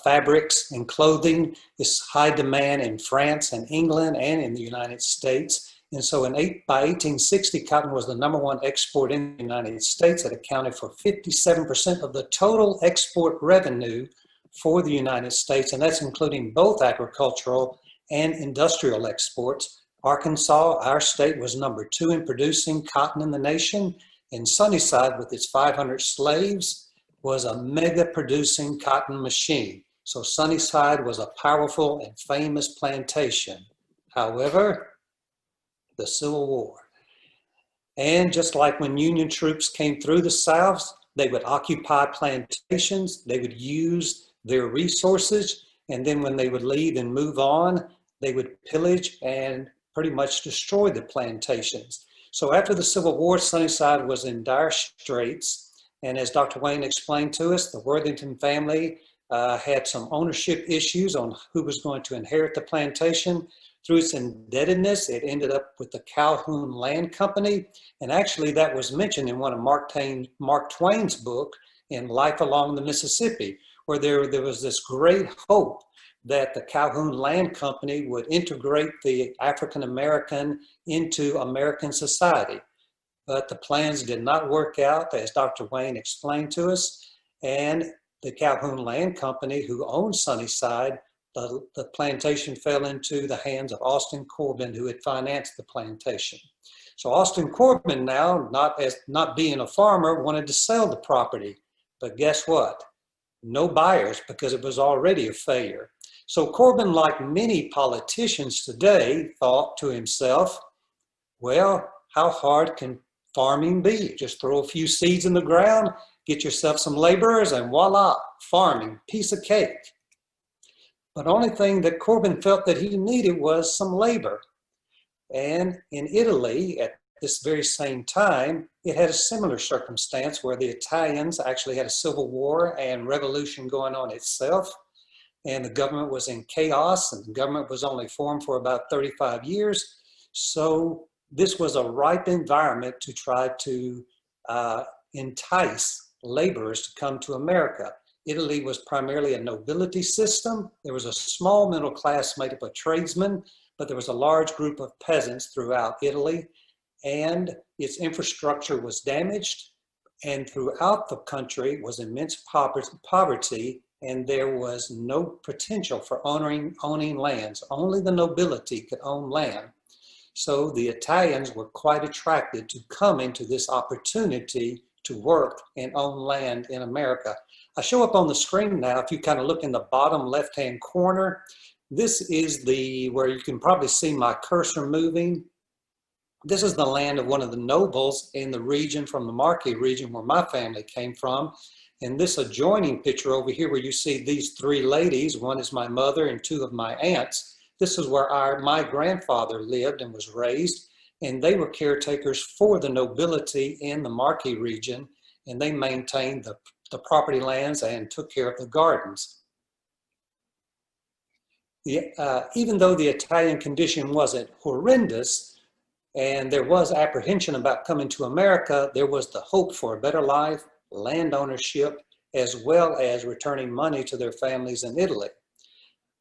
fabrics and clothing. It's high demand in France and England and in the United States. And so by 1860, cotton was the #1 export in the United States. It accounted for 57% of the total export revenue for the United States, and that's including both agricultural and industrial exports. Arkansas, our state, was #2 in producing cotton in the nation, and Sunnyside, with its 500 slaves, was a mega producing cotton machine. So Sunnyside was a powerful and famous plantation. However, the Civil War. And just like when Union troops came through the South, they would occupy plantations, they would use their resources, and then when they would leave and move on, they would pillage and pretty much destroy the plantations. So after the Civil War, Sunnyside was in dire straits, and as Dr. Whayne explained to us, the Worthington family had some ownership issues on who was going to inherit the plantation. Through its indebtedness, it ended up with the Calhoun Land Company, and actually that was mentioned in one of Mark Twain's book, in Life Along the Mississippi, where there was this great hope that the Calhoun Land Company would integrate the African American into American society. But the plans did not work out, as Dr. Whayne explained to us, and the Calhoun Land Company, who owned Sunnyside, the plantation fell into the hands of Austin Corbin, who had financed the plantation. So Austin Corbin now, not being a farmer, wanted to sell the property. But guess what? No buyers, because it was already a failure. So Corbin, like many politicians today, thought to himself, well, how hard can farming be? Just throw a few seeds in the ground, get yourself some laborers, and voila, farming, piece of cake. But the only thing that Corbin felt that he needed was some labor. And in Italy, at this very same time, it had a similar circumstance where the Italians actually had a civil war and revolution going on itself. And the government was in chaos, and the government was only formed for about 35 years. So this was a ripe environment to try to entice laborers to come to America. Italy was primarily a nobility system. There was a small middle class made up of tradesmen, but there was a large group of peasants throughout Italy, and its infrastructure was damaged, and throughout the country was immense poverty, and there was no potential for owning lands. Only the nobility could own land. So the Italians were quite attracted to coming to this opportunity to work and own land in America. I show up on the screen now, if you kind of look in the bottom left-hand corner, this is where you can probably see my cursor moving. This is the land of one of the nobles in the region, from the Marquis region where my family came from. And this adjoining picture over here where you see these three ladies, one is my mother and two of my aunts. This is where my grandfather lived and was raised. and they were caretakers for the nobility in the Marche region, and they maintained the property lands and took care of the gardens. Even though the Italian condition wasn't horrendous, and there was apprehension about coming to America, there was the hope for a better life, land ownership, as well as returning money to their families in Italy.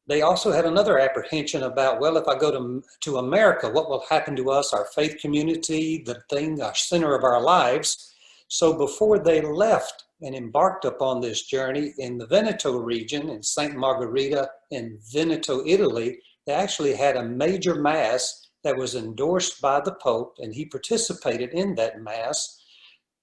They also had another apprehension about, well, if I go to America, what will happen to us, our faith community, our center of our lives? So before they left and embarked upon this journey in the Veneto region, in St. Margherita in Veneto, Italy, they actually had a major mass that was endorsed by the Pope, and he participated in that mass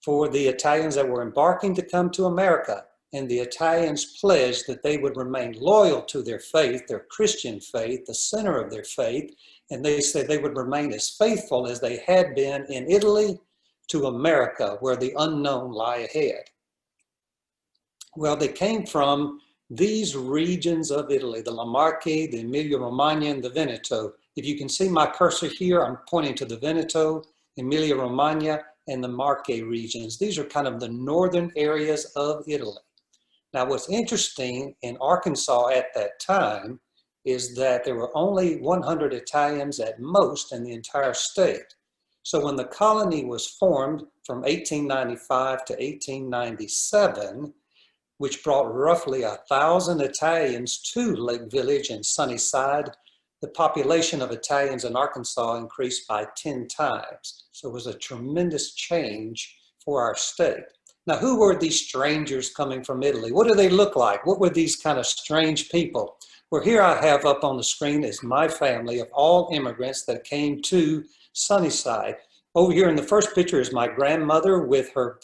for the Italians that were embarking to come to America. And the Italians pledged that they would remain loyal to their faith, their Christian faith, the center of their faith, and they said they would remain as faithful as they had been in Italy to America, where the unknown lie ahead. Well, they came from these regions of Italy, the La Marche, the Emilia-Romagna, and the Veneto. If you can see my cursor here, I'm pointing to the Veneto, Emilia-Romagna, and the Marche regions. These are kind of the northern areas of Italy. Now, what's interesting in Arkansas at that time is that there were only 100 Italians at most in the entire state. So when the colony was formed from 1895 to 1897, which brought roughly 1,000 Italians to Lake Village and Sunnyside, the population of Italians in Arkansas increased by 10 times. So it was a tremendous change for our state. Now, who were these strangers coming from Italy? What do they look like? What were these kind of strange people? Well, here I have up on the screen is my family of all immigrants that came to Sunnyside. Over here in the first picture is my grandmother with her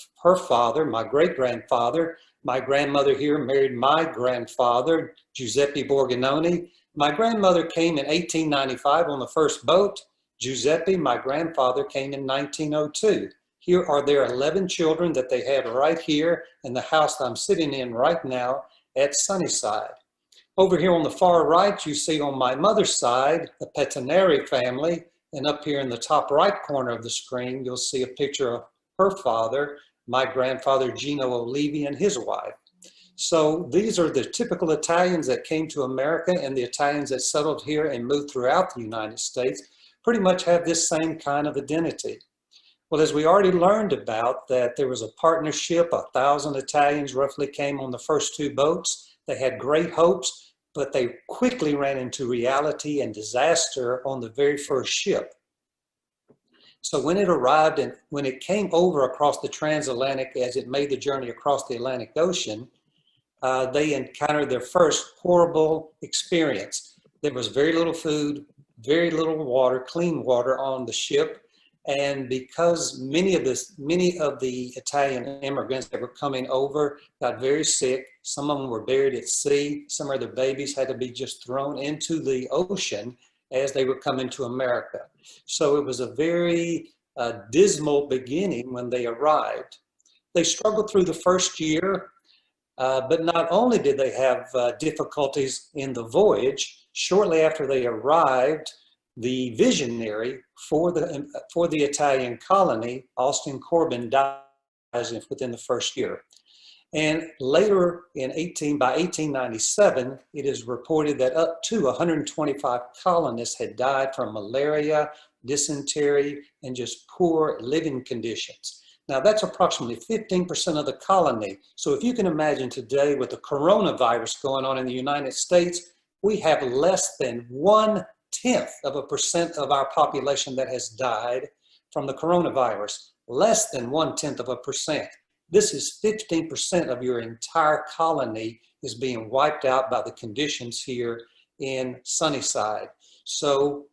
father, my great-grandfather. My grandmother here married my grandfather, Giuseppe Borgognoni. My grandmother came in 1895 on the first boat. Giuseppe, my grandfather, came in 1902. Here are their 11 children that they had right here in the house that I'm sitting in right now at Sunnyside. Over here on the far right, you see on my mother's side, the Pettinari family. And up here in the top right corner of the screen, you'll see a picture of her father, my grandfather, Gino Olivi, and his wife. So these are the typical Italians that came to America, and the Italians that settled here and moved throughout the United States pretty much have this same kind of identity. Well, as we already learned about, that there was a partnership, 1,000 Italians roughly came on the first two boats. They had great hopes, but they quickly ran into reality and disaster on the very first ship. So when it arrived and when it came over across the transatlantic, as it made the journey across the Atlantic Ocean, they encountered their first horrible experience. There was very little food, very little water, clean water on the ship. And because many of the Italian immigrants that were coming over got very sick, some of them were buried at sea, some of their babies had to be just thrown into the ocean as they were coming to America. So it was a very dismal beginning when they arrived. They struggled through the first year, but not only did they have difficulties in the voyage, shortly after they arrived, the visionary for the Italian colony, Austin Corbin, dies within the first year. And later by 1897, it is reported that up to 125 colonists had died from malaria, dysentery, and just poor living conditions. Now that's approximately 15% of the colony. So if you can imagine today with the coronavirus going on in the United States, we have less than 1/10% of our population that has died from the coronavirus. Less than 1/10%. This is 15% of your entire colony is being wiped out by the conditions here in Sunnyside. So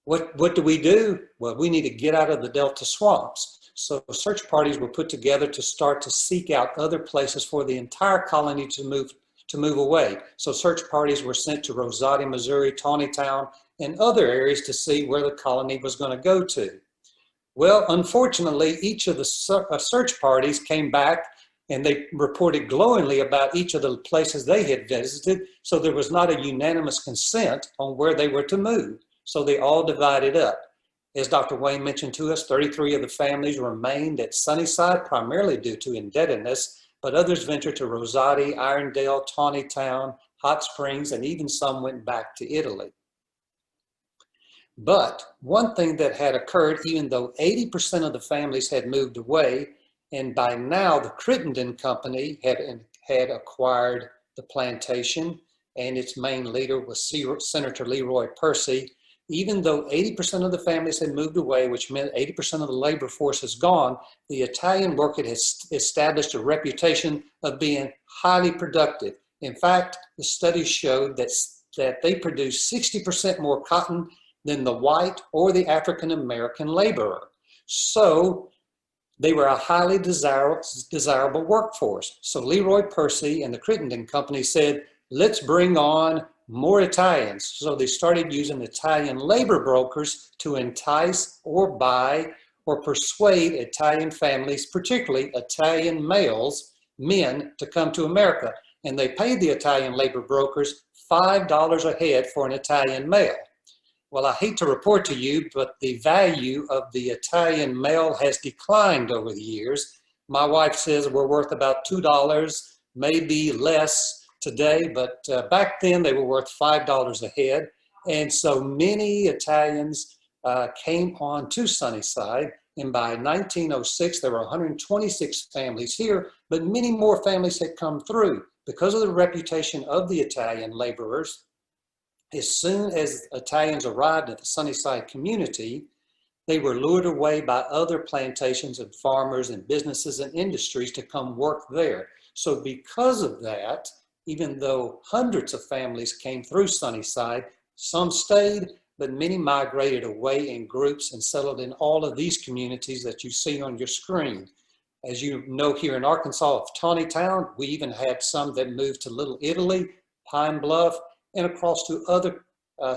what do we do? Well, we need to get out of the Delta swamps. So search parties were put together to start to seek out other places for the entire colony to move away. So search parties were sent to Rosati, Missouri, Tawnytown, and other areas to see where the colony was going to go to. Well, unfortunately, each of the search parties came back and they reported glowingly about each of the places they had visited. So there was not a unanimous consent on where they were to move. So they all divided up. As Dr. Whayne mentioned to us, 33 of the families remained at Sunnyside primarily due to indebtedness, but others ventured to Rosati, Irondale, Tawnytown, Hot Springs, and even some went back to Italy. But one thing that had occurred, even though 80% of the families had moved away, and by now the Crittenden Company had acquired the plantation, and its main leader was Senator Leroy Percy. Even though 80% of the families had moved away, which meant 80% of the labor force is gone, the Italian worker has established a reputation of being highly productive. In fact, the studies showed that they produce 60% more cotton than the white or the African-American laborer. So they were a highly desirable workforce. So Leroy Percy and the Crittenden Company said, let's bring on more Italians. So they started using Italian labor brokers to entice or buy or persuade Italian families, particularly Italian males, men, to come to America. And they paid the Italian labor brokers $5 a head for an Italian male. Well, I hate to report to you, but the value of the Italian male has declined over the years. My wife says we're worth about $2, maybe less today, but back then they were worth $5 a head. And so many Italians came on to Sunnyside. And by 1906, there were 126 families here, but many more families had come through. Because of the reputation of the Italian laborers, as soon as Italians arrived at the Sunnyside community, they were lured away by other plantations and farmers and businesses and industries to come work there. So because of that, even though hundreds of families came through Sunnyside, some stayed, but many migrated away in groups and settled in all of these communities that you see on your screen. As you know, here in Arkansas, of Tawnytown, we even had some that moved to Little Italy, Pine Bluff, and across to other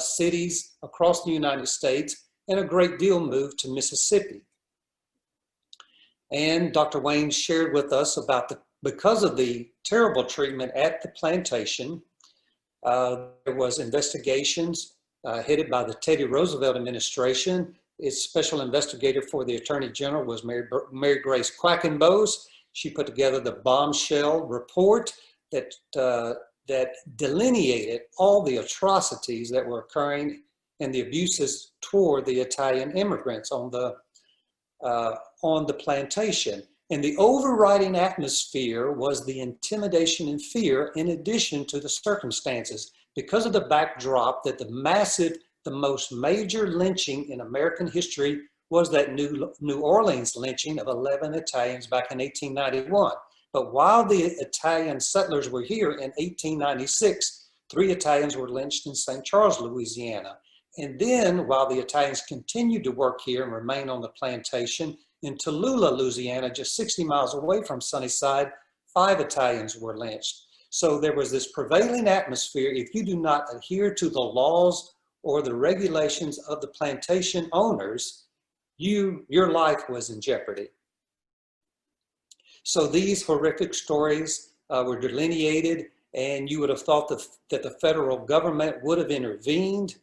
cities across the United States, and a great deal moved to Mississippi. And Dr. Whayne shared with us about because of the terrible treatment at the plantation, there was investigations headed by the Teddy Roosevelt administration. Its special investigator for the Attorney General was Mary Grace Quackenbos. She put together the bombshell report that delineated all the atrocities that were occurring and the abuses toward the Italian immigrants on the plantation. And the overriding atmosphere was the intimidation and fear in addition to the circumstances, because of the backdrop that the most major lynching in American history was that New Orleans lynching of 11 Italians back in 1891. But while the Italian settlers were here in 1896, 3 Italians were lynched in St. Charles, Louisiana. And then while the Italians continued to work here and remain on the plantation, in Tallulah, Louisiana, just 60 miles away from Sunnyside, 5 Italians were lynched. So there was this prevailing atmosphere. If you do not adhere to the laws or the regulations of the plantation owners, your life was in jeopardy. So these horrific stories were delineated, and you would have thought that the federal government would have intervened.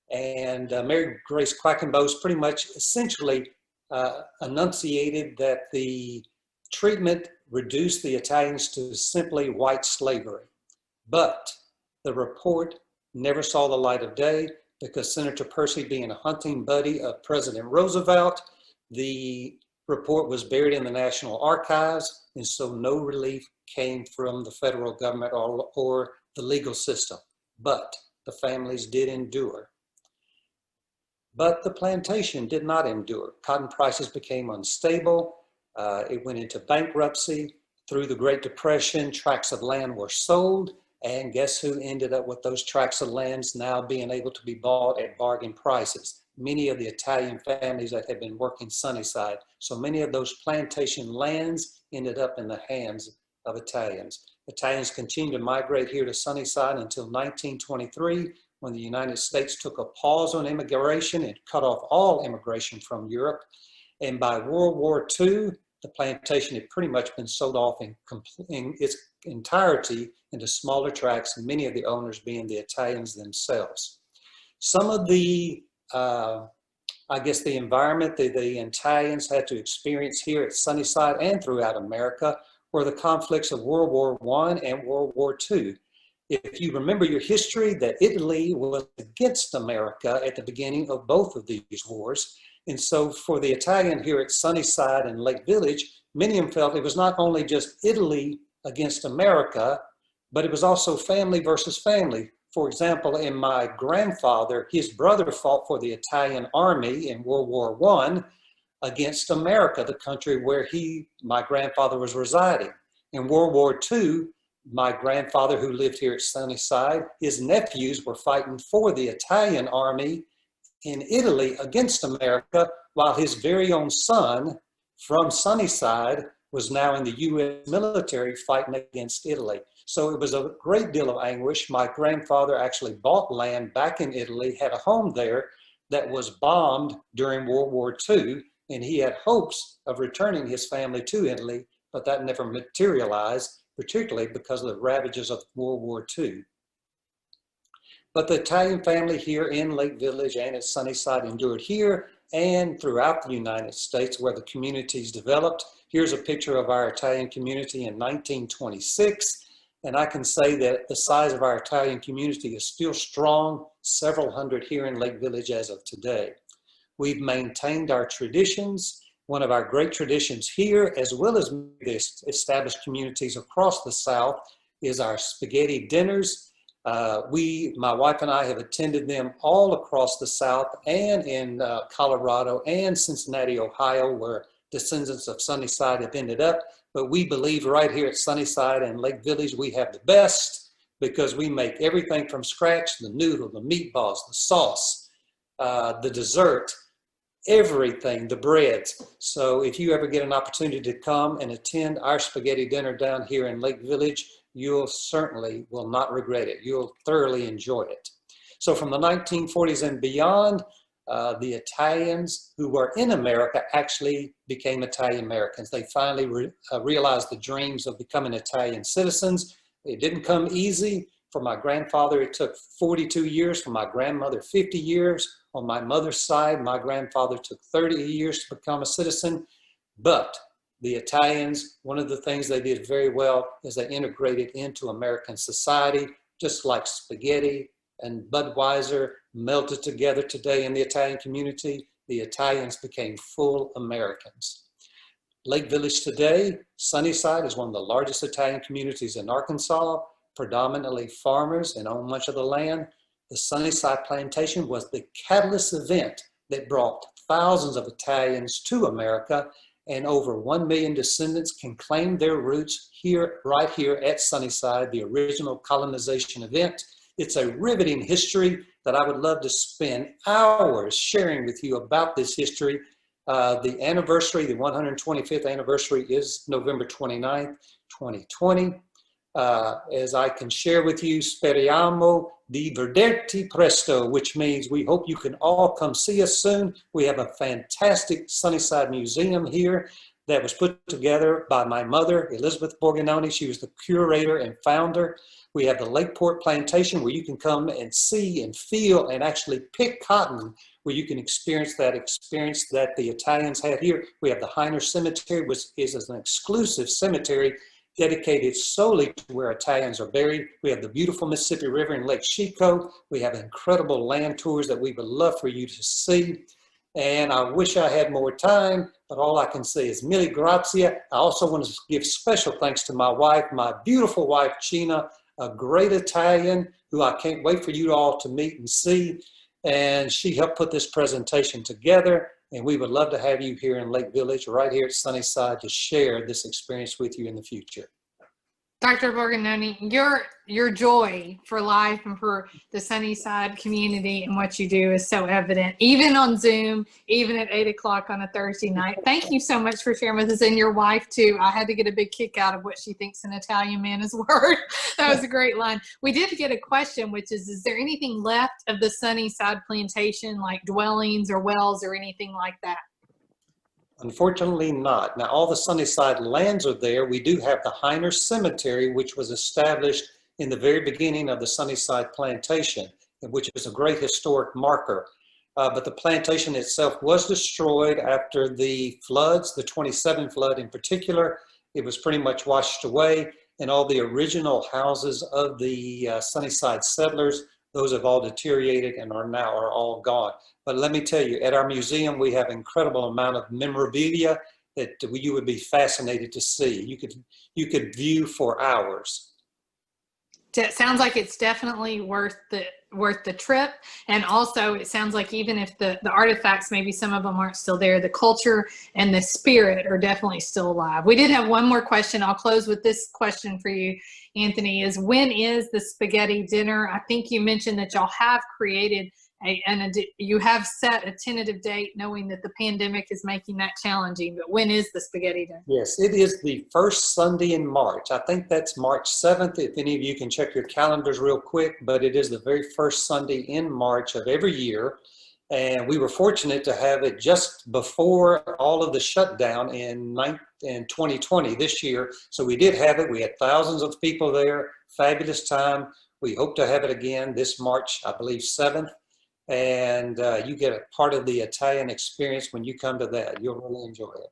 And Mary Grace Quackenbos pretty much essentially enunciated that the treatment reduced the Italians to simply white slavery. But the report never saw the light of day because Senator Percy, being a hunting buddy of President Roosevelt, the report was buried in the National Archives, and so no relief came from the federal government or the legal system. But the families did endure. But the plantation did not endure. Cotton prices became unstable. It went into bankruptcy. Through the Great Depression, tracts of land were sold, and guess who ended up with those tracts of lands now being able to be bought at bargain prices? Many of the Italian families that had been working Sunnyside. So many of those plantation lands ended up in the hands of Italians. Italians continued to migrate here to Sunnyside until 1923, when the United States took a pause on immigration and cut off all immigration from Europe. And by World War II, the plantation had pretty much been sold off in its entirety into smaller tracts, many of the owners being the Italians themselves. Some of the I guess the environment that the Italians had to experience here at Sunnyside and throughout America were the conflicts of World War I and World War II. If you remember your history, that Italy was against America at the beginning of both of these wars. And so for the Italian here at Sunnyside and Lake Village, many of them felt it was not only just Italy against America, but it was also family versus family. For example, in my grandfather, his brother fought for the Italian army in World War I against America, the country where my grandfather was residing. In World War II, my grandfather, who lived here at Sunnyside, his nephews were fighting for the Italian army in Italy against America, while his very own son from Sunnyside was now in the U.S. military fighting against Italy. So it was a great deal of anguish. My grandfather actually bought land back in Italy, had a home there that was bombed during World War II, and he had hopes of returning his family to Italy, but that never materialized, particularly because of the ravages of World War II. But the Italian family here in Lake Village and at Sunnyside endured here and throughout the United States where the communities developed. Here's a picture of our Italian community in 1926. And I can say that the size of our Italian community is still strong, several hundred here in Lake Village as of today. We've maintained our traditions. One of our great traditions here, as well as the established communities across the South, is our spaghetti dinners. My wife and I have attended them all across the South and in Colorado and Cincinnati, Ohio, where Descendants of Sunnyside have ended up. But we believe right here at Sunnyside and Lake Village, we have the best because we make everything from scratch: the noodle, the meatballs, the sauce, the dessert, everything, the breads. So if you ever get an opportunity to come and attend our spaghetti dinner down here in Lake Village, you'll certainly will not regret it. You'll thoroughly enjoy it. So from the 1940s and beyond, the Italians who were in America actually became Italian Americans. They finally realized the dreams of becoming Italian citizens. It didn't come easy. For my grandfather, it took 42 years. For my grandmother, 50 years. On my mother's side, my grandfather took 30 years to become a citizen. But the Italians, one of the things they did very well is they integrated into American society, just like spaghetti and Budweiser melted together today in the Italian community. The Italians became full Americans. Lake Village today, Sunnyside, is one of the largest Italian communities in Arkansas, predominantly farmers and own much of the land. The Sunnyside Plantation was the catalyst event that brought thousands of Italians to America, and over 1 million descendants can claim their roots here, right here at Sunnyside, the original colonization event. It's a riveting history that I would love to spend hours sharing with you about this history. The anniversary, the 125th anniversary, is November 29th, 2020. As I can share with you, Speriamo di vederti presto, which means we hope you can all come see us soon. We have a fantastic Sunnyside Museum here that was put together by my mother, Elizabeth Borgognoni. She was the curator and founder. We have the Lakeport Plantation, where you can come and see and feel and actually pick cotton, where you can experience that the Italians had here. We have the Heiner Cemetery, which is an exclusive cemetery dedicated solely to where Italians are buried. We have the beautiful Mississippi River and Lake Chico. We have incredible land tours that we would love for you to see. And I wish I had more time, but all I can say is mille grazie. I also want to give special thanks to my wife, my beautiful wife, Gina, a great Italian who I can't wait for you all to meet and see. And she helped put this presentation together. And we would love to have you here in Lake Village, right here at Sunnyside, to share this experience with you in the future. Dr. Borgognoni, your joy for life and for the Sunnyside community and what you do is so evident, even on Zoom, even at 8 o'clock on a Thursday night. Thank you so much for sharing with us, and your wife too. I had to get a big kick out of what she thinks an Italian man is worth. That was a great line. We did get a question, which is there anything left of the Sunnyside Plantation, like dwellings or wells or anything like that? Unfortunately not. Now, all the Sunnyside lands are there. We do have the Heiner Cemetery, which was established in the very beginning of the Sunnyside Plantation, which is a great historic marker. but the plantation itself was destroyed after the floods, the 27 flood in particular. It was pretty much washed away, and all the original houses of the Sunnyside settlers, those have all deteriorated and are all gone. But let me tell you, at our museum, we have incredible amount of memorabilia that you would be fascinated to see. You could view for hours. It sounds like it's definitely worth the trip. And also it sounds like even if the artifacts, maybe some of them aren't still there, the culture and the spirit are definitely still alive. We did have one more question. I'll close with this question for you, Anthony, is when is the spaghetti dinner? I think you mentioned that y'all have created you have set a tentative date knowing that the pandemic is making that challenging, but when is the spaghetti dinner? Yes, it is the first Sunday in March. I think that's March 7th, if any of you can check your calendars real quick, but it is the very first Sunday in March of every year. And we were fortunate to have it just before all of the shutdown in 2020 this year. So we did have it. We had thousands of people there, fabulous time. We hope to have it again this March, I believe 7th. And you get a part of the Italian experience when you come to that. You'll really enjoy it.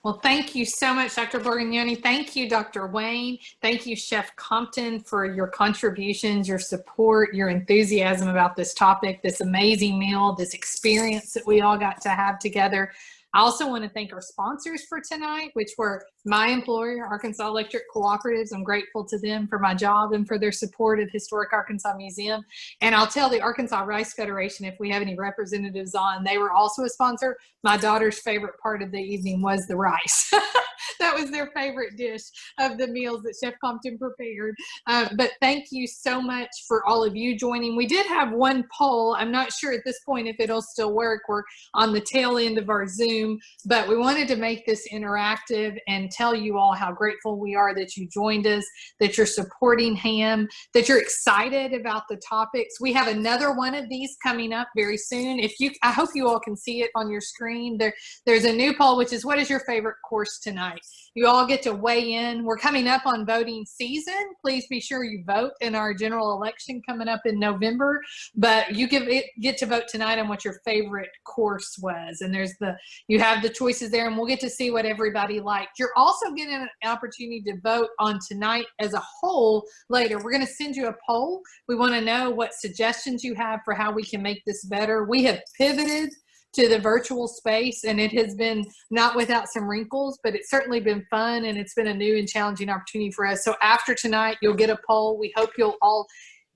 Well, thank you so much, Dr. Borgognoni. Thank you, Dr. Whayne. Thank you, Chef Compton, for your contributions, your support, your enthusiasm about this topic, this amazing meal, this experience that we all got to have together. I also want to thank our sponsors for tonight, which were my employer, Arkansas Electric Cooperatives. I'm grateful to them for my job and for their support of Historic Arkansas Museum. And I'll tell the Arkansas Rice Federation, if we have any representatives on, they were also a sponsor. My daughter's favorite part of the evening was the rice. That was their favorite dish of the meals that Chef Compton prepared. But thank you so much for all of you joining. We did have one poll. I'm not sure at this point if it'll still work. We're on the tail end of our Zoom, but we wanted to make this interactive and tell you all how grateful we are that you joined us, that you're supporting HAM, that you're excited about the topics. We have another one of these coming up very soon. I hope you all can see it on your screen. There's a new poll, which is, what is your favorite course tonight? You all get to weigh in. We're coming up on voting season. Please be sure you vote in our general election coming up in November, but you get to vote tonight on what your favorite course was. And you have the choices there, and we'll get to see what everybody liked. You're also getting an opportunity to vote on tonight as a whole later. We're going to send you a poll. We want to know what suggestions you have for how we can make this better. We have pivoted to the virtual space, and it has been not without some wrinkles, but it's certainly been fun, and it's been a new and challenging opportunity for us. So after tonight, you'll get a poll. We hope you'll all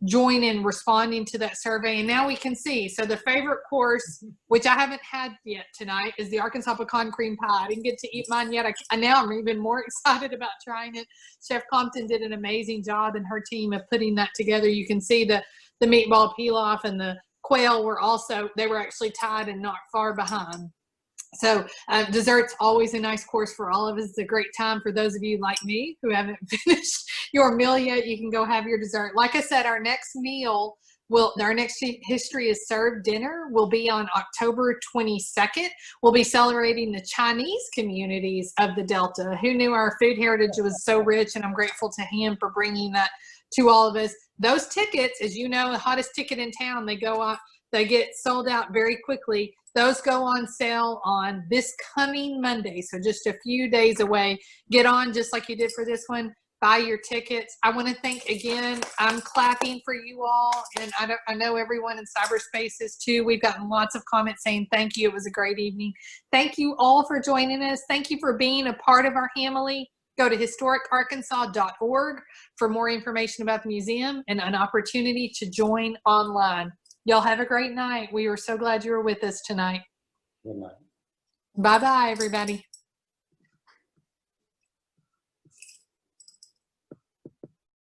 join in responding to that survey. And now we can see. So the favorite course, which I haven't had yet tonight, is the Arkansas pecan cream pie. I didn't get to eat mine yet. Now I'm even more excited about trying it. Chef Compton did an amazing job, and her team of putting that together. You can see the meatball pilaf and the quail they were actually tied and not far behind. So dessert's always a nice course for all of us. It's a great time for those of you like me who haven't finished your meal yet. You can go have your dessert. Like I said, our next meal our next History is Served dinner will be on October 22nd. We'll be celebrating the Chinese communities of the Delta. Who knew our food heritage was so rich? And I'm grateful to him for bringing that to all of us. Those tickets, as you know, the hottest ticket in town, they get sold out very quickly. Those go on sale on this coming Monday, so just a few days away. Get on just like you did for this one. Buy your tickets. I want to thank again. I'm clapping for you all, and I know everyone in cyberspace is too. We've gotten lots of comments saying thank you. It was a great evening. Thank you all for joining us. Thank you for being a part of our family. Go to historicarkansas.org for more information about the museum and an opportunity to join online. Y'all have a great night. We are so glad you were with us tonight. Good night. Bye-bye, everybody.